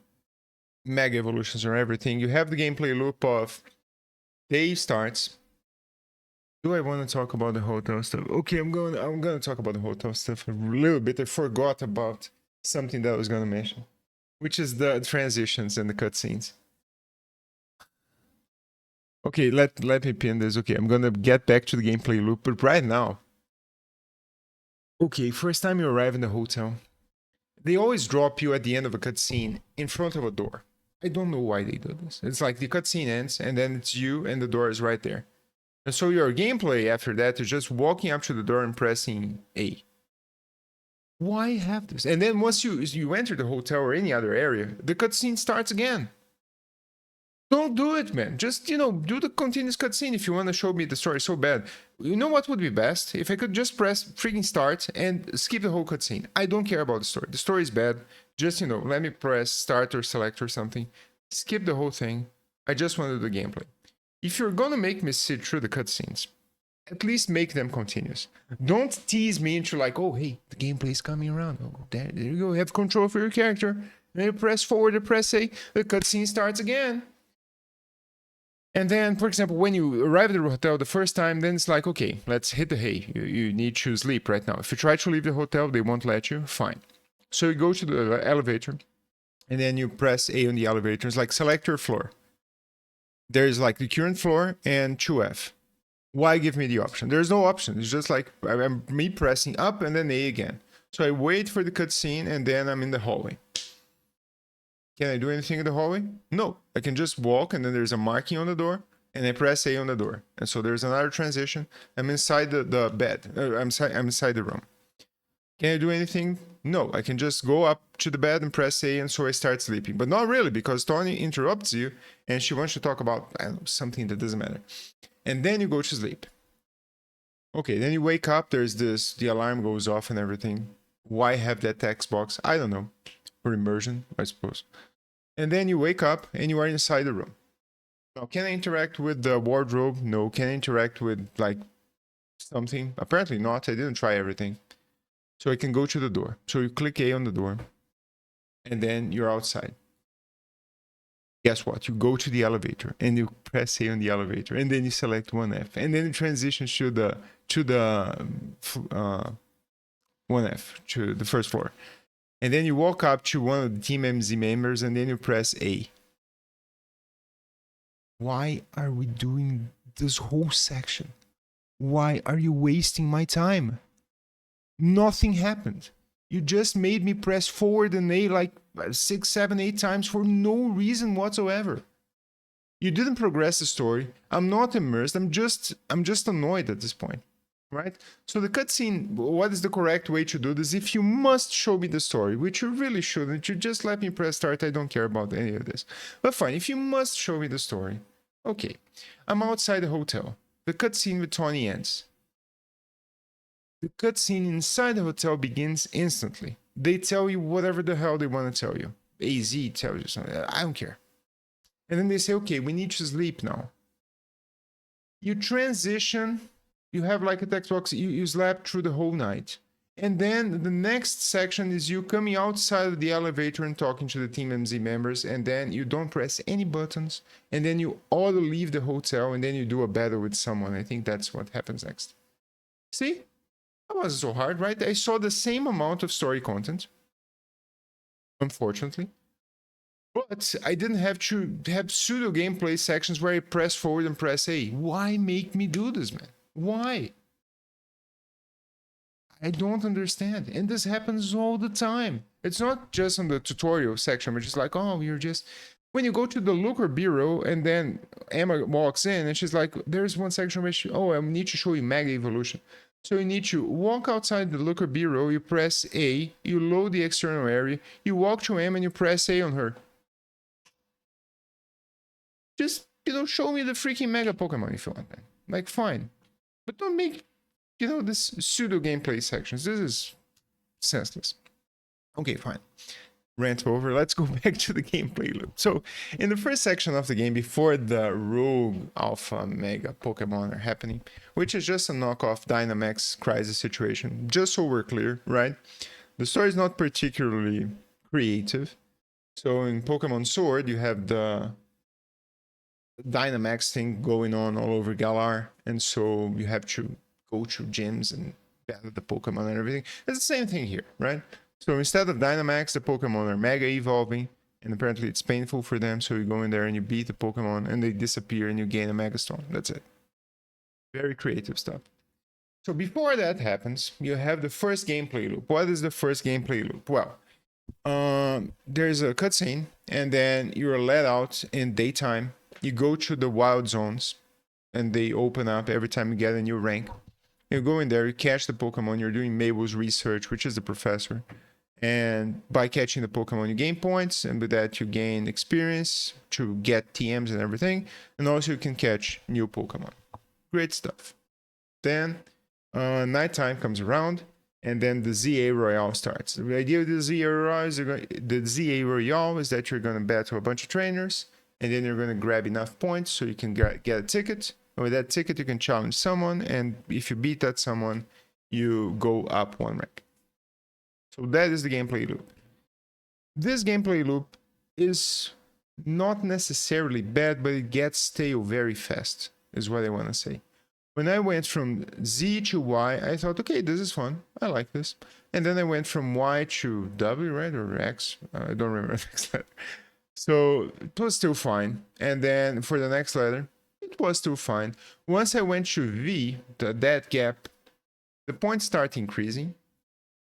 S1: mega evolutions or everything, you have the gameplay loop of day starts. Do I want to talk about the hotel stuff? Okay, I'm going to talk about the hotel stuff a little bit. I forgot about something that I was going to mention, which is the transitions and the cutscenes. Okay, let me pin this. Okay, I'm going to get back to the gameplay loop, but right now. Okay, first time you arrive in the hotel, they always drop you at the end of a cutscene in front of a door. I don't know why they do this. It's like the cutscene ends and then it's you and the door is right there. And so your gameplay after that is just walking up to the door and pressing A. Why have this? And then once you enter the hotel or any other area, the cutscene starts again. Don't do it, man. Just, do the continuous cutscene if you want to show me the story so bad. You know what would be best? If I could just press freaking start and skip the whole cutscene. I don't care about the story. The story is bad. Just, let me press start or select or something. Skip the whole thing. I just want to do the gameplay. If you're gonna make me sit through the cutscenes, at least make them continuous. Don't tease me into like, oh, hey, the gameplay is coming around. Oh, there you go. You have control for your character. Then you press forward or press A. The cutscene starts again. And then, for example, when you arrive at the hotel the first time, then it's like, okay, let's hit the hay. You need to sleep right now. If you try to leave the hotel, they won't let you. Fine. So you go to the elevator, and then you press A on the elevator. It's like select your floor. There's like the current floor and 2F. Why give me the option? There's no option. It's just like I'm me pressing up and then A again. So I wait for the cutscene, and then I'm in the hallway. Can I do anything in the hallway? No. I can just walk, and then there's a marking on the door, and I press A on the door. And so there's another transition. I'm inside the bed. I'm inside the room. Can I do anything? No. I can just go up to the bed and press A, and so I start sleeping. But not really, because Tony interrupts you, and she wants to talk about, I don't know, something that doesn't matter. And then you go to sleep. Okay, then you wake up, there's this, the alarm goes off and everything. Why have that text box? I don't know. For immersion, I suppose. And then you wake up and you are inside the room. Now, can I interact with the wardrobe? No. Can I interact with, like, something? Apparently not. I didn't try everything. So I can go to the door. So you click A on the door. And then you're outside. Guess what? You go to the elevator and you press A on the elevator. And then you select 1F. And then it transitions to the 1F, to the first floor. And then you walk up to one of the Team MZ members and then you press A. Why are we doing this whole section? Why are you wasting my time? Nothing happened. You just made me press forward and A like 6, 7, 8 times for no reason whatsoever. You didn't progress the story. I'm not immersed. I'm just annoyed at this point. Right? So the cutscene, what is the correct way to do this? If you must show me the story, which you really shouldn't, you just let me press start. I don't care about any of this. But fine, if you must show me the story, okay. I'm outside the hotel. The cutscene with Tony ends. The cutscene inside the hotel begins instantly. They tell you whatever the hell they want to tell you. AZ tells you something. I don't care. And then they say, okay, we need to sleep now. You transition. You have like a text box, you slept through the whole night. And then the next section is you coming outside of the elevator and talking to the Team MZ members, and then you don't press any buttons, and then you auto leave the hotel, and then you do a battle with someone. I think that's what happens next. See? That wasn't so hard, right? I saw the same amount of story content, unfortunately. But I didn't have to have pseudo gameplay sections where I press forward and press A. Why make me do this, man? Why? I don't understand. And this happens all the time. It's not just on the tutorial section, which is like, oh, you're just... When you go to the looker bureau and then Emma walks in and she's like, there's one section where she, oh, I need to show you Mega Evolution. So you need to walk outside the looker bureau, you press A, you load the external area, you walk to Emma and you press A on her. Just, show me the freaking Mega Pokemon if you want, man. Like, fine. But don't make, this pseudo gameplay sections. This is senseless. Okay, fine. Rant over. Let's go back to the gameplay loop. So, in the first section of the game, before the Rogue Alpha Mega Pokemon are happening, which is just a knockoff Dynamax Crisis situation, just so we're clear, right? The story is not particularly creative. So, in Pokemon Sword, you have the Dynamax thing going on all over Galar, and so you have to go to gyms and battle the Pokemon and everything. It's the same thing here, right? So instead of Dynamax, the Pokemon are Mega Evolving, and apparently it's painful for them, so you go in there and you beat the Pokemon, and they disappear, and you gain a Mega Stone. That's it. Very creative stuff. So before that happens, you have the first gameplay loop. What is the first gameplay loop? Well, there's a cutscene, and then you're let out in daytime. You go to the wild zones, and they open up every time you get a new rank. You go in there, you catch the Pokemon, you're doing Mabel's research, which is the professor. And by catching the Pokemon, you gain points, and with that, you gain experience to get TMs and everything. And also, you can catch new Pokemon. Great stuff. Then, nighttime comes around, and then the ZA Royale starts. The idea of the ZA Royale is that you're going to battle a bunch of trainers, and then you're going to grab enough points so you can get a ticket. And with that ticket, you can challenge someone, and if you beat that someone, you go up one rank. So that is the gameplay loop. This gameplay loop is not necessarily bad, but it gets stale very fast, is what I want to say. When I went from Z to Y, I thought, okay, this is fun. I like this. And then I went from Y to W, right? Or X. I don't remember the next letter. So it was still fine. And then for the next letter, it was still fine. Once I went to V, that gap, the points start increasing,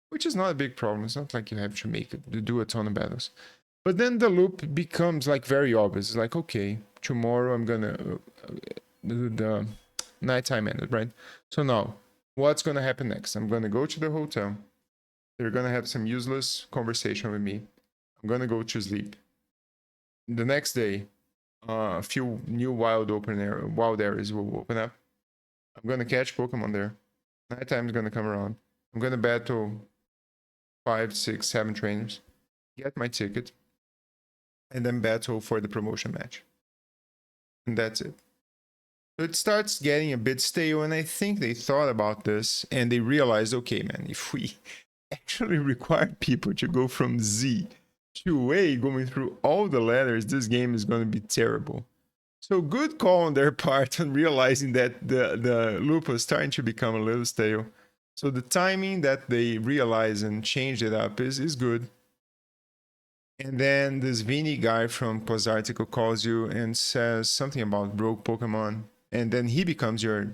S1: which is not a big problem. It's not like you have to do a ton of battles. But then the loop becomes like very obvious. It's like, okay, tomorrow I'm gonna do the nighttime ended, right? So now, what's gonna happen next? I'm gonna go to the hotel. They're gonna have some useless conversation with me. I'm gonna go to sleep. The next day, a few new wild areas will open up. I'm gonna catch Pokemon there. Nighttime is gonna come around. I'm gonna battle 5, 6, 7 trainers, get my ticket, and then battle for the promotion match. And that's it. So it starts getting a bit stale, and I think they thought about this and they realized, okay, man, if we actually require people to go from Z to A, going through all the letters, this game is going to be terrible. So good call on their part on realizing that the loop was starting to become a little stale. So the timing that they realized and changed it up is good. And then this Vinny guy from Post Article calls you and says something about Rogue Pokemon. And then he becomes your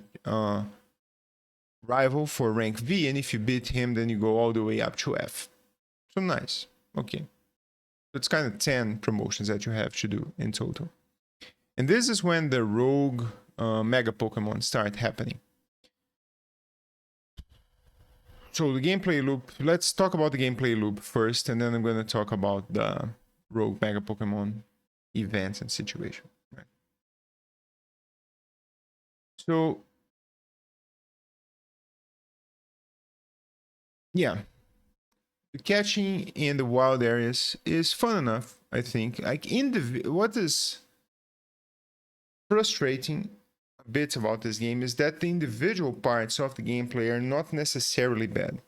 S1: rival for rank V. And if you beat him, then you go all the way up to F. So nice. Okay. It's kind of 10 promotions that you have to do in total. And this is when the Rogue Mega Pokemon start happening. So the gameplay loop, let's talk about the gameplay loop first, and then I'm going to talk about the Rogue Mega Pokemon events and situation. Right. So, yeah, the catching in the wild areas is fun enough, I think. Like what is frustrating a bit about this game is that the individual parts of the gameplay are not necessarily bad.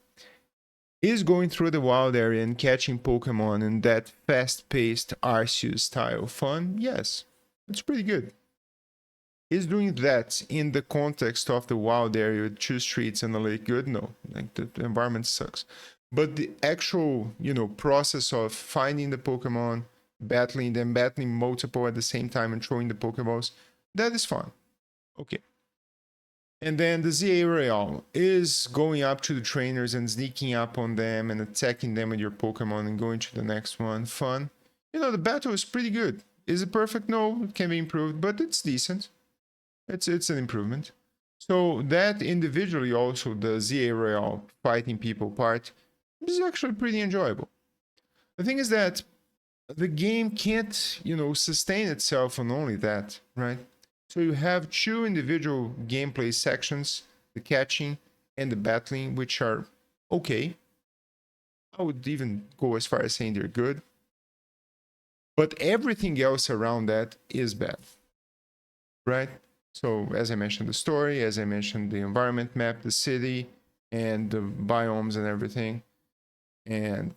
S1: Is going through the wild area and catching Pokemon in that fast-paced Arceus style fun? Yes, it's pretty good. Is doing that in the context of the wild area with 2 streets and a lake good? No, like the environment sucks. But the actual, process of finding the Pokemon, battling them, battling multiple at the same time and throwing the Pokeballs, that is fun. Okay. And then the ZA Royale is going up to the trainers and sneaking up on them and attacking them with your Pokemon and going to the next one. Fun. The battle is pretty good. Is it perfect? No, it can be improved, but it's decent. It's an improvement. So that individually also, the ZA Royale fighting people part is actually pretty enjoyable. The thing is that the game can't, sustain itself on only that, right? So you have 2 individual gameplay sections, the catching and the battling, which are okay. I would even go as far as saying they're good. But everything else around that is bad, right? So as I mentioned, the story, as I mentioned, the environment map, the city, and the biomes and everything, and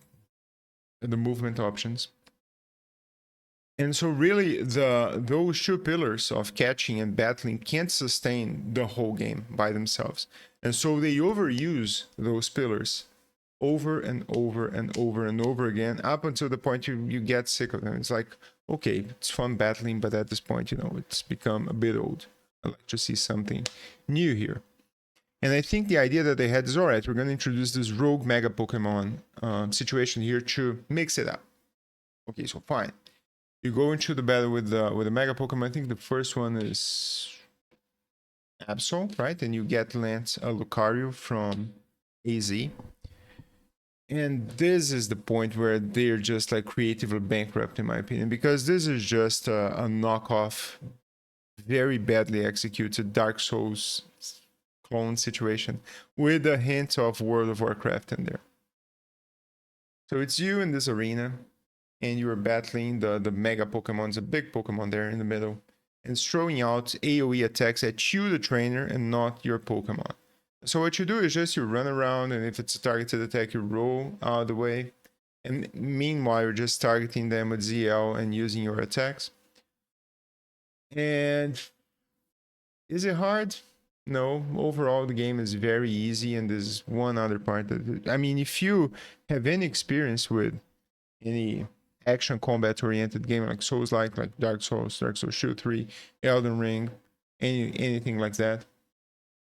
S1: the movement options. And so really those 2 pillars of catching and battling can't sustain the whole game by themselves. And so they overuse those pillars over and over and over and over again up until the point you get sick of them. It's like, okay, it's fun battling, but at this point, it's become a bit old. I'd like to see something new here. And I think the idea that they had is, all right, we're going to introduce this rogue mega Pokemon situation here to mix it up. Okay, so fine. You go into the battle with the mega Pokemon. I think the first one is Absol, right? And you get Lance a Lucario from AZ. And this is the point where they're just like creatively bankrupt, in my opinion, because this is just a knockoff, very badly executed Dark Souls clone situation with a hint of World of Warcraft in there. So it's you in this arena, and you're battling the mega Pokemon, a big Pokemon there in the middle, and it's throwing out AoE attacks at you, the trainer, and not your Pokemon. So what you do is just you run around, and if it's a targeted attack, you roll out of the way. And meanwhile, you're just targeting them with ZL and using your attacks. And is it hard? No. Overall, the game is very easy, and there's one other part that, I mean, if you have any experience with any action combat oriented game like Souls-like Dark Souls 2, 3, Elden Ring, anything like that,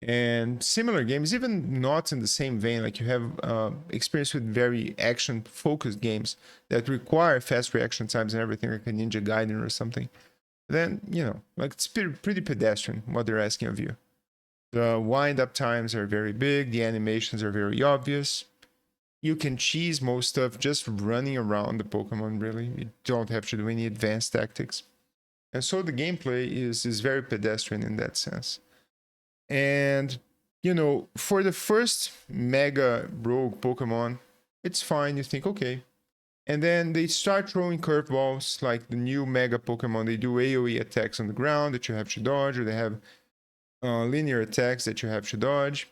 S1: and similar games, even not in the same vein, like you have experience with very action focused games that require fast reaction times and everything, like a Ninja Gaiden or something, then like it's pretty pedestrian what they're asking of you. The wind up times are very big, the animations are very obvious. You can cheese most stuff just running around the Pokemon, really. You don't have to do any advanced tactics. And so the gameplay is very pedestrian in that sense. And, for the first Mega Rogue Pokemon, it's fine. You think, okay. And then they start throwing curveballs, like the new Mega Pokemon. They do AoE attacks on the ground that you have to dodge, or they have linear attacks that you have to dodge.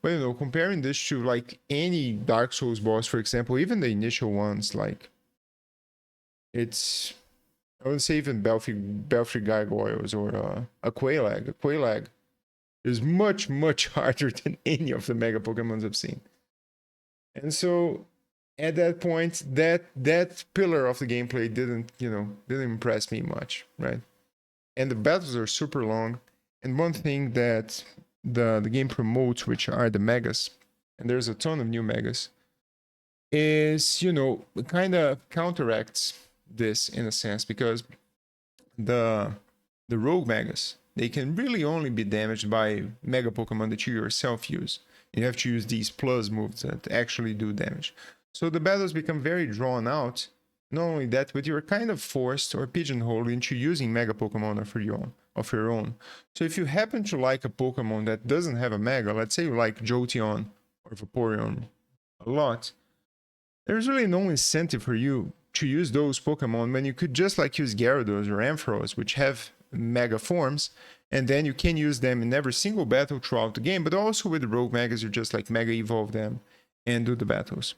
S1: But, comparing this to, like, any Dark Souls boss, for example, even the initial ones, like, it's... I would say even Belfry Gargoyles or a Quailag. A Quailag is much, much harder than any of the Mega Pokemons I've seen. And so, at that point, that pillar of the gameplay didn't impress me much, right? And the battles are super long. And one thing that the game promotes, which are the Megas, and there's a ton of new Megas, is, it kind of counteracts this in a sense, because the rogue Megas, they can really only be damaged by Mega Pokemon that you yourself use. You have to use these plus moves that actually do damage. So the battles become very drawn out. Not only that, but you're kind of forced or pigeonholed into using Mega Pokemon of your own. So if you happen to like a Pokemon that doesn't have a Mega, let's say you like Jolteon or Vaporeon a lot, there's really no incentive for you to use those Pokemon when you could just use Gyarados or Ampharos, which have Mega forms, and then you can use them in every single battle throughout the game, but also with the Rogue Megas, you just Mega Evolve them and do the battles.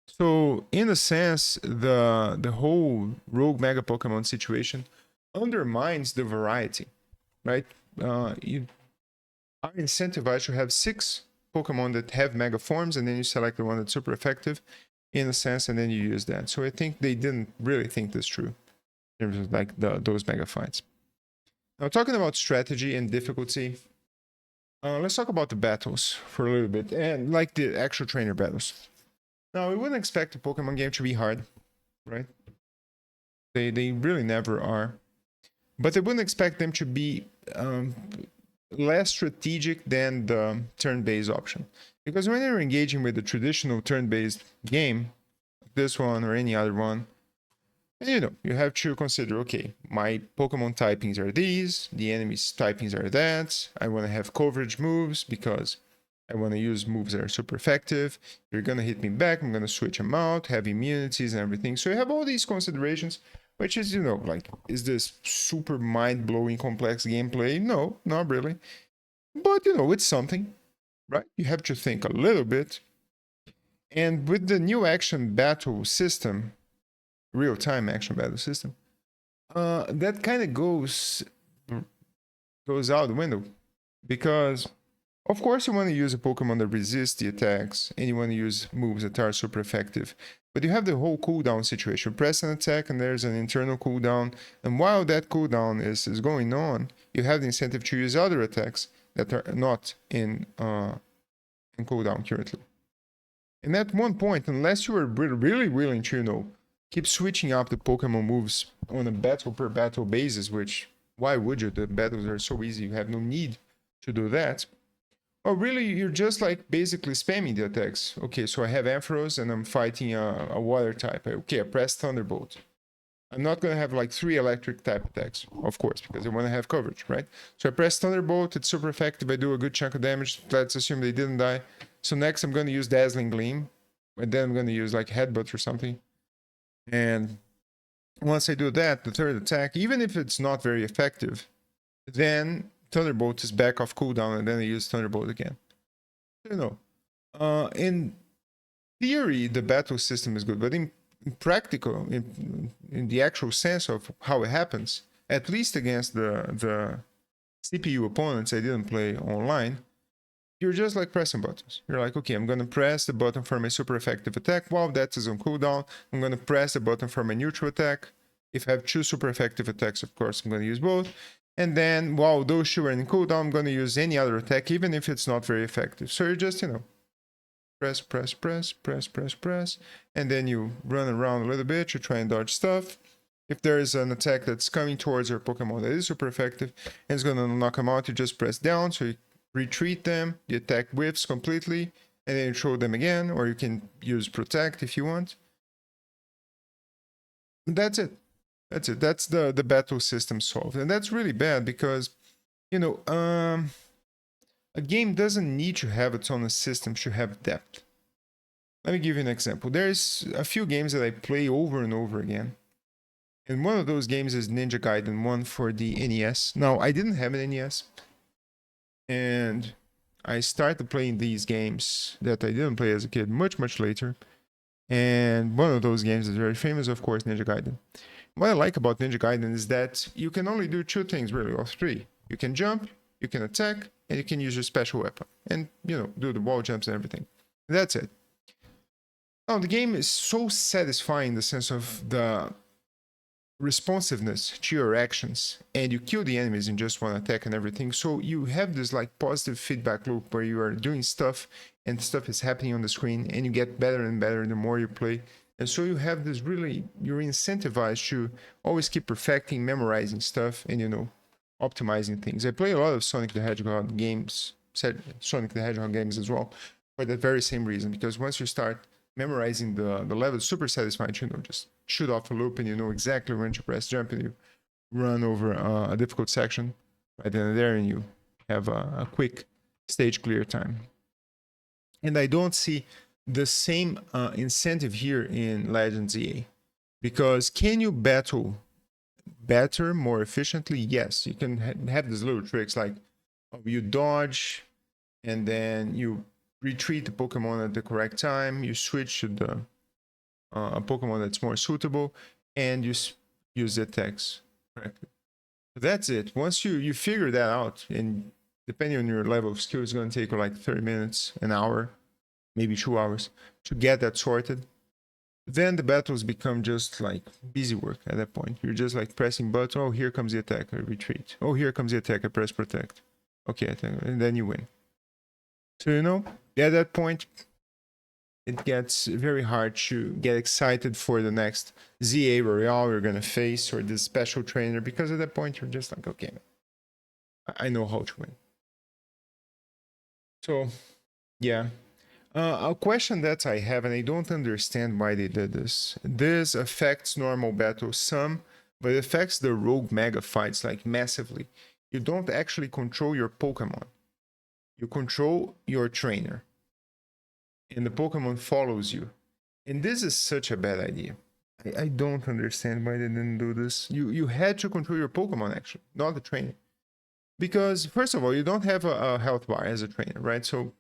S1: So in a sense, the whole rogue mega Pokemon situation undermines the variety, right? You are incentivized to have 6 Pokemon that have mega forms, and then you select the one that's super effective in a sense, and then you use that. So I think they didn't really think this through in terms of like those mega fights. Now talking about strategy and difficulty, let's talk about the battles for a little bit, and like the actual trainer battles. Now we wouldn't expect a Pokemon game to be hard, right? They really never are. But I wouldn't expect them to be less strategic than the turn-based option. Because when you're engaging with the traditional turn-based game, this one or any other one, you have to consider, okay, my Pokemon typings are these, the enemy's typings are that, I want to have coverage moves because I want to use moves that are super effective. You're going to hit me back, I'm going to switch them out, have immunities and everything. So you have all these considerations, which is, like, is this super mind-blowing complex gameplay? No, not really. But, it's something, right? You have to think a little bit. And with the new action battle system, real-time action battle system, that kind of goes out the window. Because, of course, you want to use a Pokemon that resists the attacks, and you want to use moves that are super effective. But you have the whole cooldown situation. You press an attack, and there's an internal cooldown. And while that cooldown is going on, you have the incentive to use other attacks that are not in cooldown currently. And at one point, unless you are really willing to, keep switching up the Pokemon moves on a battle-per-battle basis, which, why would you? The battles are so easy, you have no need to do that. Or really, you're just like basically spamming the attacks. Okay, so I have Ampharos and I'm fighting a water type. Okay, I press Thunderbolt. I'm not going to have like 3 electric type attacks, of course, because I want to have coverage, right? So I press Thunderbolt, it's super effective, I do a good chunk of damage. Let's assume they didn't die. So next I'm going to use Dazzling Gleam, and then I'm going to use like Headbutt or something. And once I do that, the third attack, even if it's not very effective, then Thunderbolt is back off cooldown, and then I use Thunderbolt again. In theory, the battle system is good, but in practical, in the actual sense of how it happens, at least against the CPU opponents I didn't play online, you're just like pressing buttons. You're like, okay, I'm going to press the button for my super effective attack. While that is on cooldown, I'm going to press the button for my neutral attack. If I have 2 super effective attacks, of course, I'm going to use both. And then while those 2 are in cooldown, I'm going to use any other attack, even if it's not very effective. So you're just, press, and then you run around a little bit, you try and dodge stuff. If there is an attack that's coming towards your Pokemon that is super effective and it's going to knock them out, you just press down, so you retreat them, the attack whiffs completely, and then you throw them again, or you can use Protect if you want. That's it. That's the battle system solved. And that's really bad because, a game doesn't need to have its own system to have depth. Let me give you an example. There's a few games that I play over and over again. And one of those games is Ninja Gaiden 1 for the NES. Now, I didn't have an NES. And I started playing these games that I didn't play as a kid much, much later. And one of those games is very famous, of course, Ninja Gaiden. What I like about Ninja Gaiden is that you can only do 2 things, really, or 3. You can jump, you can attack, and you can use your special weapon. And, do the wall jumps and everything. That's it. Now, the game is so satisfying in the sense of the responsiveness to your actions, and you kill the enemies in just one attack and everything. So you have this like positive feedback loop where you are doing stuff and stuff is happening on the screen, and you get better and better the more you play. And so you have this you're incentivized to always keep perfecting, memorizing stuff, and optimizing things. I play a lot of Sonic the Hedgehog games as well, for that very same reason, because once you start memorizing the level, it's super satisfying to just shoot off a loop and you know exactly when to press jump, and you run over a difficult section right then and there, and you have a quick stage clear time. And I don't see the same incentive here in Legends EA, because can you battle better, more efficiently? Yes, you can have these little tricks like you dodge and then you retreat the Pokemon at the correct time, you switch to the a Pokemon that's more suitable, and you use the attacks correctly. That's it. Once you figure that out, and depending on your level of skill, it's going to take like 30 minutes, an hour, maybe 2 hours to get that sorted. Then the battles become just like busy work at that point. You're just like pressing buttons. Oh, here comes the attack, I retreat. Oh, here comes the attack, I press protect. Okay, attack, and then you win. So, you know, at that point, it gets very hard to get excited for the next ZA Royale you're going to face or this special trainer, because at that point, you're just like, okay, I know how to win. So, yeah. A question that I have, and I don't understand why they did this. This affects normal battles some, but it affects the rogue mega fights like massively. You don't actually control your Pokemon. You control your trainer. And the Pokemon follows you. And this is such a bad idea. I don't understand why they didn't do this. You had to control your Pokemon actually, not the trainer. Because first of all, you don't have a health bar as a trainer, right? So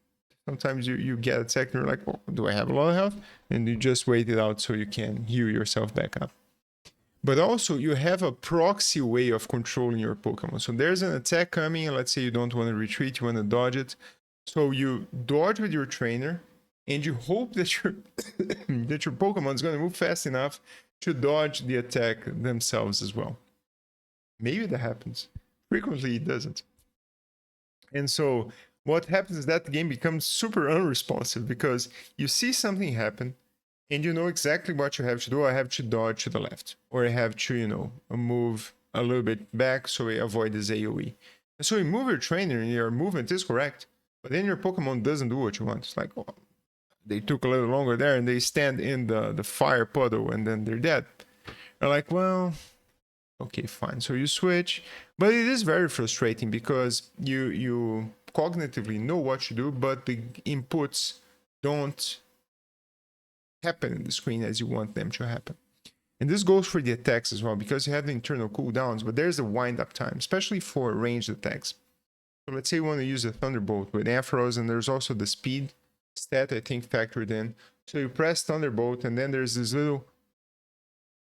S1: sometimes you get attacked and you're like, oh, do I have a lot of health? And you just wait it out so you can heal yourself back up. But also you have a proxy way of controlling your Pokemon. So there's an attack coming, and let's say you don't want to retreat, you want to dodge it. So you dodge with your trainer, and you hope that your that your Pokemon is going to move fast enough to dodge the attack themselves as well. Maybe that happens. Frequently it doesn't. And so what happens is that the game becomes super unresponsive because you see something happen and you know exactly what you have to do. I have to dodge to the left, or I have to, you know, move a little bit back so I avoid this AoE. And so you move your trainer and your movement is correct, but then your Pokemon doesn't do what you want. It's like, oh, they took a little longer there and they stand in the fire puddle and then they're dead. You're like, well, okay, fine. So you switch, but it is very frustrating because you cognitively know what to do, but the inputs don't happen in the screen as you want them to happen. And this goes for the attacks as well, because you have the internal cooldowns, but there's a wind-up time, especially for ranged attacks. So let's say you want to use a Thunderbolt with Ampharos, and there's also the speed stat, I think, factored in. So you press Thunderbolt, and then there's this little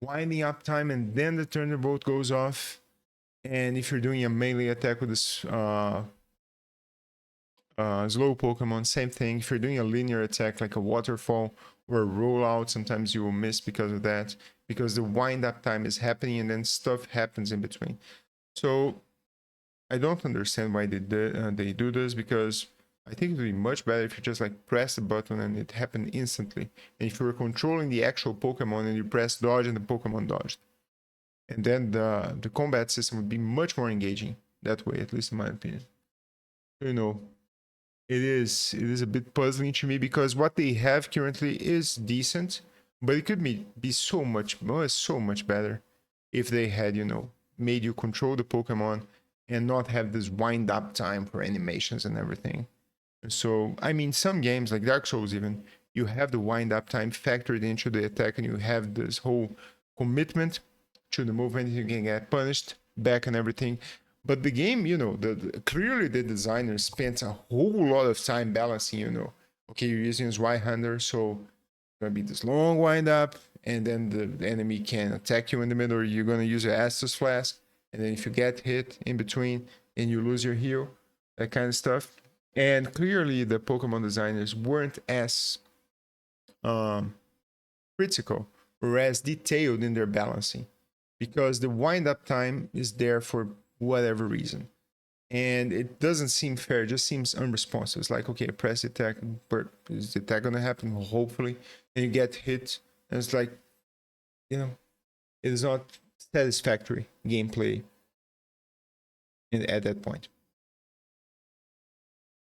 S1: winding up time, and then the Thunderbolt goes off. And if you're doing a melee attack with this slow Pokemon, same thing. If you're doing a linear attack like a waterfall or a rollout, sometimes you will miss because of that, because the wind up time is happening and then stuff happens in between. So I don't understand why they do this, because I think it would be much better if you just like press the button and it happened instantly. And if you were controlling the actual Pokemon and you press dodge and the Pokemon dodged. And then the combat system would be much more engaging that way, at least in my opinion. You know, it is a bit puzzling to me, because what they have currently is decent, but it could be so much better if they had, you know, made you control the Pokemon and not have this wind up time for animations and everything. So, I mean, some games like Dark Souls even, you have the wind up time factored into the attack, and you have this whole commitment to the movement, you can get punished back and everything. But the game, you know, clearly the designers spent a whole lot of time balancing, you know, okay, you're using Zweihander, so it's gonna be this long wind up, and then the enemy can attack you in the middle, or you're gonna use your Estus Flask, and then if you get hit in between and you lose your heal, that kind of stuff. And clearly the Pokemon designers weren't as critical or as detailed in their balancing, because the wind up time is there for whatever reason. And it doesn't seem fair, it just seems unresponsive. It's like, okay, press attack, but is the attack gonna happen? Hopefully. And you get hit, and it's like, you know, it is not satisfactory gameplay at that point.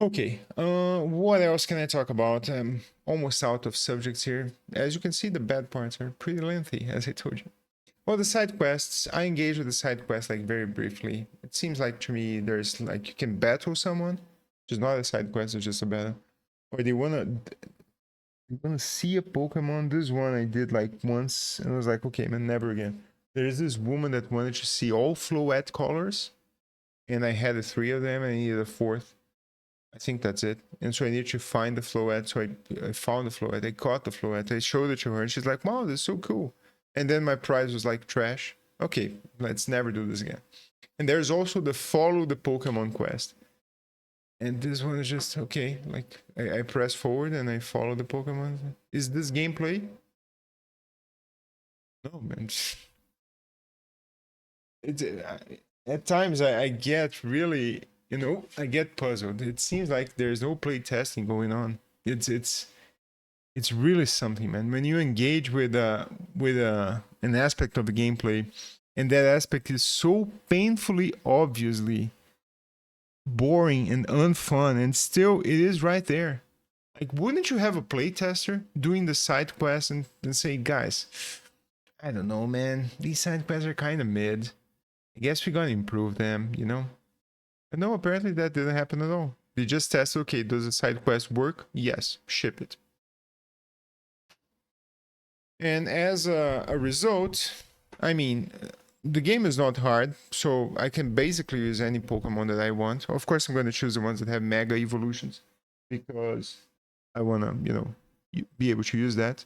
S1: Okay, what else can I talk about? I'm almost out of subjects here. As you can see, the bad parts are pretty lengthy, as I told you. Well, the side quests, I engage with the side quests like very briefly. It seems like to me there's like you can battle someone, which is not a side quest, it's just a battle. Or they wanna see a Pokemon. This one I did like once, and I was like, okay, man, never again. There's this woman that wanted to see all Floette colors, and I had 3 of them, and I needed a 4th. I think that's it. And so I need to find the floette. So I found the floette. I caught the floette. I showed it to her, and she's like, "Wow, this is so cool." And then my prize was like trash. Okay, let's never do this again. And there's also the follow the Pokemon quest. And this one is just okay. Like I press forward and I follow the Pokemon. Is this gameplay? No, man. It's at times I get really, I get puzzled. It seems like there's no play testing going on. It's really something, man. When you engage with an aspect of the gameplay, and that aspect is so painfully obviously boring and unfun, and still it is right there. Like, wouldn't you have a playtester doing the side quests and say, guys, I don't know, man, these side quests are kind of mid. I guess we're gonna improve them, But no, apparently that didn't happen at all. They just test, okay, does the side quest work? Yes, ship it. And as a result, I mean, the game is not hard, so I can basically use any Pokemon that I want. Of course, I'm going to choose the ones that have Mega Evolutions, because I want to, be able to use that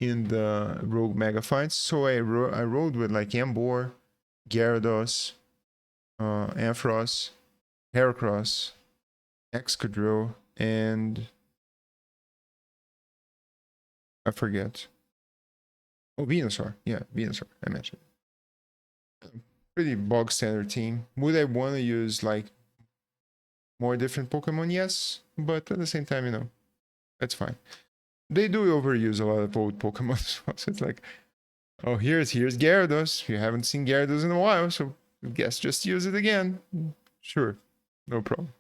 S1: in the Rogue Mega fights. So I rode with like Emboar, Gyarados, Ampharos, Heracross, Excadrill, and I forget. Oh, Venusaur. Yeah, Venusaur. I mentioned. Pretty bog standard team. Would I want to use like more different Pokemon? Yes, but at the same time, that's fine. They do overuse a lot of old Pokemon, so it's like, oh, here's Gyarados. You haven't seen Gyarados in a while, so I guess just use it again. Sure, no problem.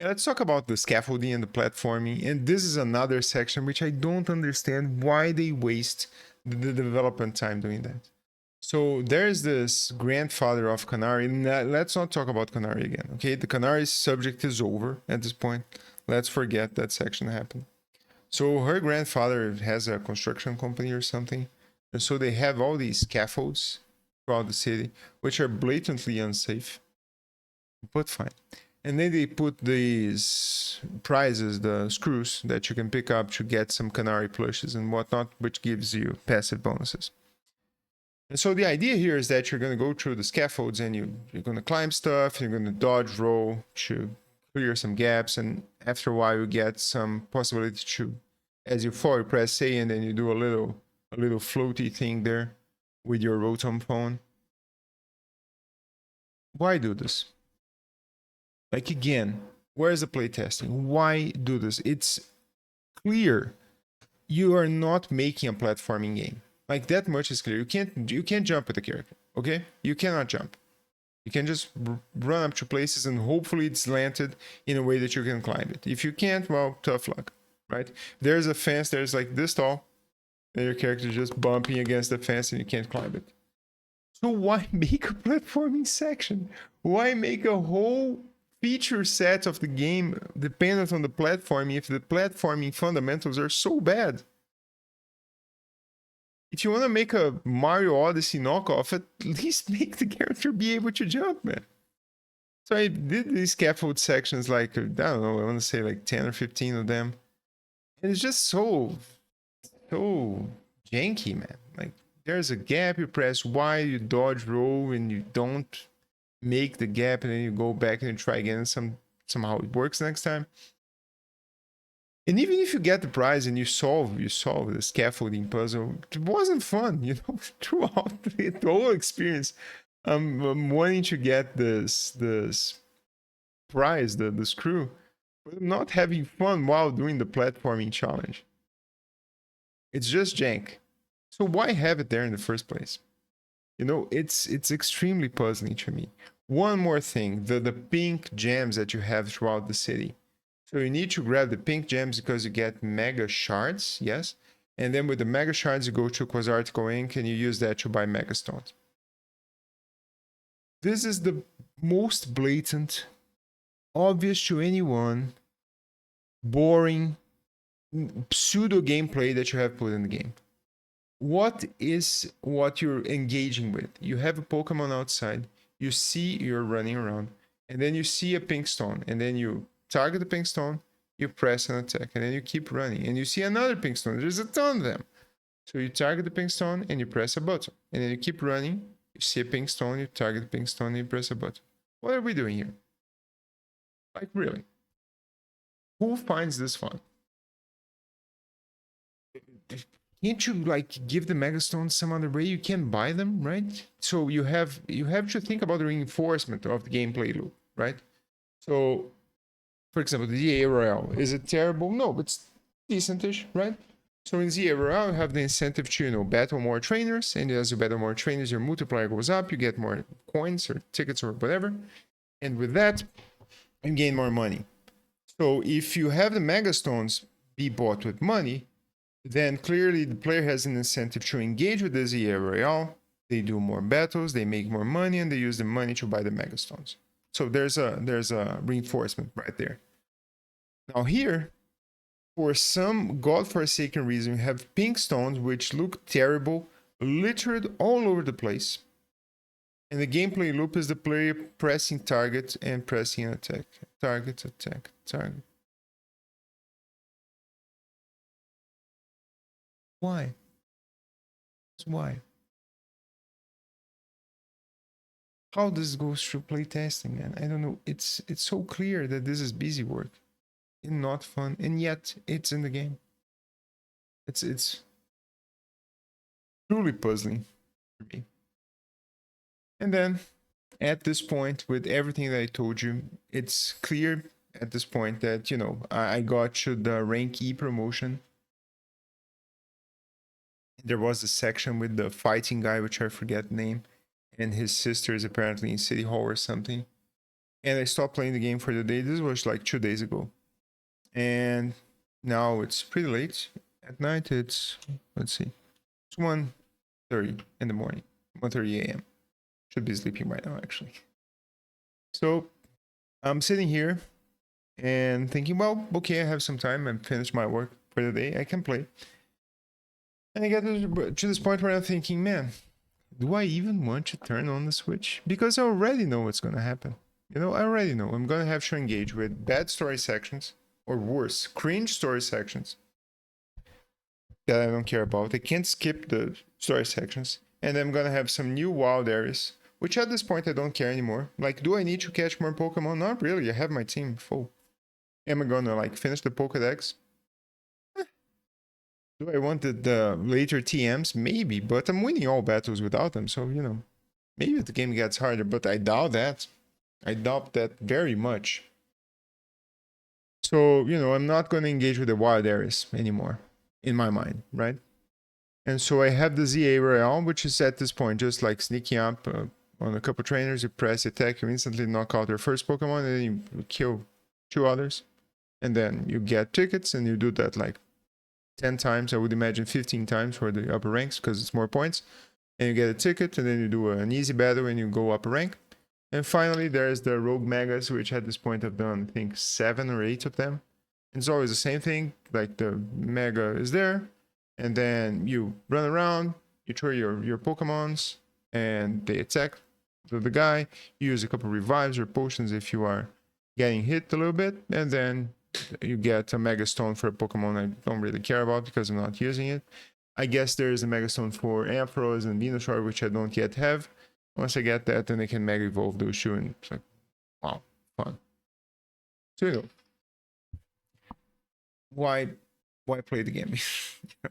S1: Let's talk about the scaffolding and the platforming. And this is another section which I don't understand why they waste the development time doing that. So there's this grandfather of Canary. Let's not talk about Canary again, okay? The Canary subject is over at this point. Let's forget that section happened. So her grandfather has a construction company or something. And so they have all these scaffolds throughout the city, which are blatantly unsafe. But fine. And then they put these prizes, the screws that you can pick up to get some Canary plushes and whatnot, which gives you passive bonuses. And so the idea here is that you're going to go through the scaffolds and you're going to climb stuff, you're going to dodge roll to clear some gaps, and after a while you get some possibility to, as you fall, you press A and then you do a little floaty thing there with your Rotom phone. Why do this? Like, again, where's the playtesting? Why do this? It's clear you are not making a platforming game. Like, that much is clear. You can't jump with the character, okay? You cannot jump. You can just run up to places and hopefully it's slanted in a way that you can climb it. If you can't, well, tough luck, right? There's a fence there's like this tall, and your character just bumping against the fence and you can't climb it. So why make a platforming section? Why make a whole feature set of the game dependent on the platforming if the platforming fundamentals are so bad? If you want to make a Mario Odyssey knockoff, at least make the character be able to jump, man. So I did these scaffold sections, like, I don't know, I want to say like 10 or 15 of them. And it's just so janky, man. Like, there's a gap, you press Y, you dodge roll, and you don't make the gap, and then you go back and try again, and somehow it works next time. And even if you get the prize and you solve the scaffolding puzzle, it wasn't fun, throughout the whole experience. I'm wanting to get this prize, the screw, but I'm not having fun while doing the platforming challenge. It's just jank. So why have it there in the first place? It's extremely puzzling to me. One more thing, the pink gems that you have throughout the city. So you need to grab the pink gems because you get mega shards, yes? And then with the mega shards, you go to Quasarticle Ink and you use that to buy mega stones. This is the most blatant, obvious to anyone, boring, pseudo gameplay that you have put in the game. What is what you're engaging with? You have a Pokemon outside, you see you're running around, and then you see a pink stone, and then you target the pink stone, you press an attack, and then you keep running, and you see another pink stone. There's a ton of them. So you target the pink stone and you press a button, and then you keep running. You see a pink stone, you target the pink stone, and you press a button. What are we doing here? Like, really? Who finds this fun? Can't you like give the megastones some other way? You can buy them, right? So you have to think about the reinforcement of the gameplay loop, right? So, for example, the ZA Royale, is it terrible? No, but it's decentish, right? So in ZA Royale, you have the incentive to, you know, battle more trainers, and as you battle more trainers, your multiplier goes up, you get more coins or tickets or whatever, and with that, you gain more money. So if you have the megastones be bought with money, then clearly the player has an incentive to engage with the ZA Royale. They do more battles, they make more money, and they use the money to buy the megastones. So there's a reinforcement right there. Now here, for some godforsaken reason, you have pink stones which look terrible, littered all over the place. And the gameplay loop is the player pressing target and pressing attack. Target, attack, target. Why? Why? How this goes through playtesting, man? I don't know. It's so clear that this is busy work and not fun, and yet it's in the game. It's truly puzzling for me. And then at this point, with everything that I told you, it's clear at this point that, you know, I got to the rank E promotion. There was a section with the fighting guy, which I forget the name, and his sister is apparently in City Hall or something. And I stopped playing the game for the day. This was like 2 days ago. And now it's pretty late at night. It's, let's see, it's 1:30 in the morning, 1:30 a.m. Should be sleeping right now, actually. So I'm sitting here and thinking, well, okay, I have some time. I'm finished my work for the day. I can play. And I get to this point where I'm thinking, man, do I even want to turn on the Switch? Because I already know what's going to happen. You know, I already know I'm going to have to engage with bad story sections, or worse, cringe story sections that I don't care about. I can't skip the story sections. And I'm going to have some new wild areas, which at this point I don't care anymore. Like, do I need to catch more Pokemon? Not really. I have my team full. Am I going to like finish the Pokédex? Do I want the later TMs? Maybe, but I'm winning all battles without them, so, you know, maybe the game gets harder, but I doubt that. I doubt that very much. So, you know, I'm not going to engage with the wild areas anymore, in my mind, right? And so I have the ZA Royale, which is at this point just like sneaking up on a couple trainers. You press attack, you instantly knock out their first Pokemon, and then you kill 2 others. And then you get tickets, and you do that like 10 times, I would imagine 15 times for the upper ranks, because it's more points. And you get a ticket, and then you do an easy battle, and you go up a rank. And finally, there's the Rogue Megas, which at this point I've done, I think, 7 or 8 of them. And it's always the same thing, like the Mega is there, and then you run around, you throw your Pokemons, and they attack the guy. You use a couple revives or potions if you are getting hit a little bit, and then you get a Mega Stone for a Pokemon I don't really care about because I'm not using it. I guess there is a Mega Stone for Ampharos and Venusaur, which I don't yet have. Once I get that, then I can Mega Evolve those 2, and it's like, wow, fun. So, you know, why play the game? You know?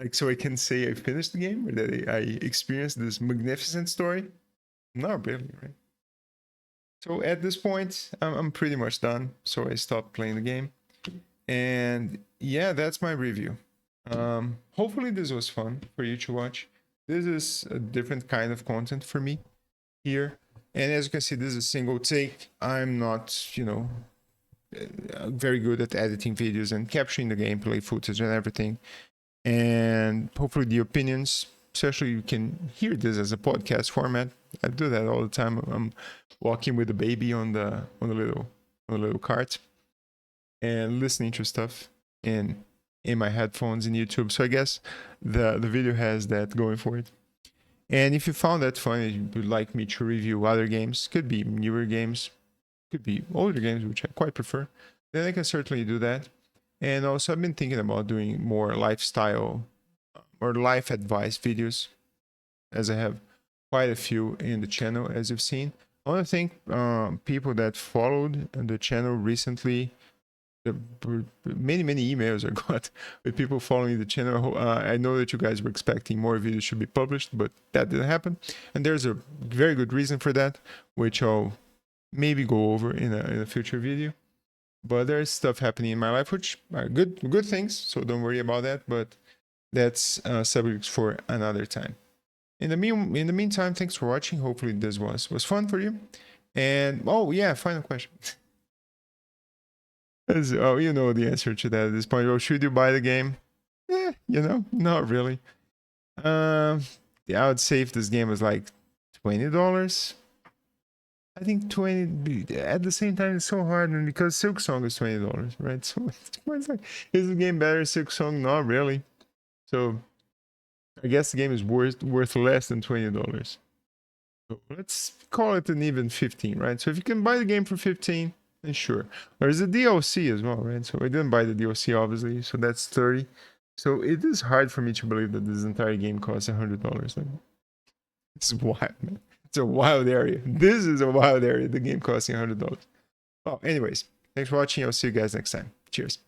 S1: Like, so I can say I finished the game, or that I experienced this magnificent story? Not really, right? So at this point, I'm pretty much done. So I stopped playing the game. And yeah, that's my review. Hopefully this was fun for you to watch. This is a different kind of content for me here. And as you can see, this is a single take. I'm not, you know, very good at editing videos and capturing the gameplay footage and everything. And hopefully the opinions, especially you can hear this as a podcast format. I do that all the time. I'm walking with the baby on the little cart and listening to stuff in my headphones in YouTube. So I guess the video has that going for it. And if you found that fun, you would like me to review other games, could be newer games, could be older games, which I quite prefer, then I can certainly do that. And also, I've been thinking about doing more lifestyle or life advice videos, as I have quite a few in the channel, as you've seen. I want to thank people that followed the channel recently. Many emails I got with people following the channel. I know that you guys were expecting more videos should be published, but that didn't happen. And there's a very good reason for that, which I'll maybe go over in a future video. But there's stuff happening in my life which are good things, so don't worry about that. But that's subject for another time. In the meantime, thanks for watching. Hopefully this was fun for you. And oh yeah, final question. Oh, you know the answer to that at this point. Well, should you buy the game? Not really. Yeah, I would say if this game was like $20. I think 20 at the same time it's so hard, and because Silk Song is $20, right? So it's like, is the game better? Silk Song, not really. So I guess the game is worth less than $20. So let's call it an even 15, right? So if you can buy the game for 15, then sure. There's a DLC as well, right? So I didn't buy the DLC obviously, so that's 30. So it is hard for me to believe that this entire game costs $100. Like, it's wild, man. It's a wild area. This is a wild area. The game costing $100. Well, anyways, thanks for watching. I'll see you guys next time. Cheers.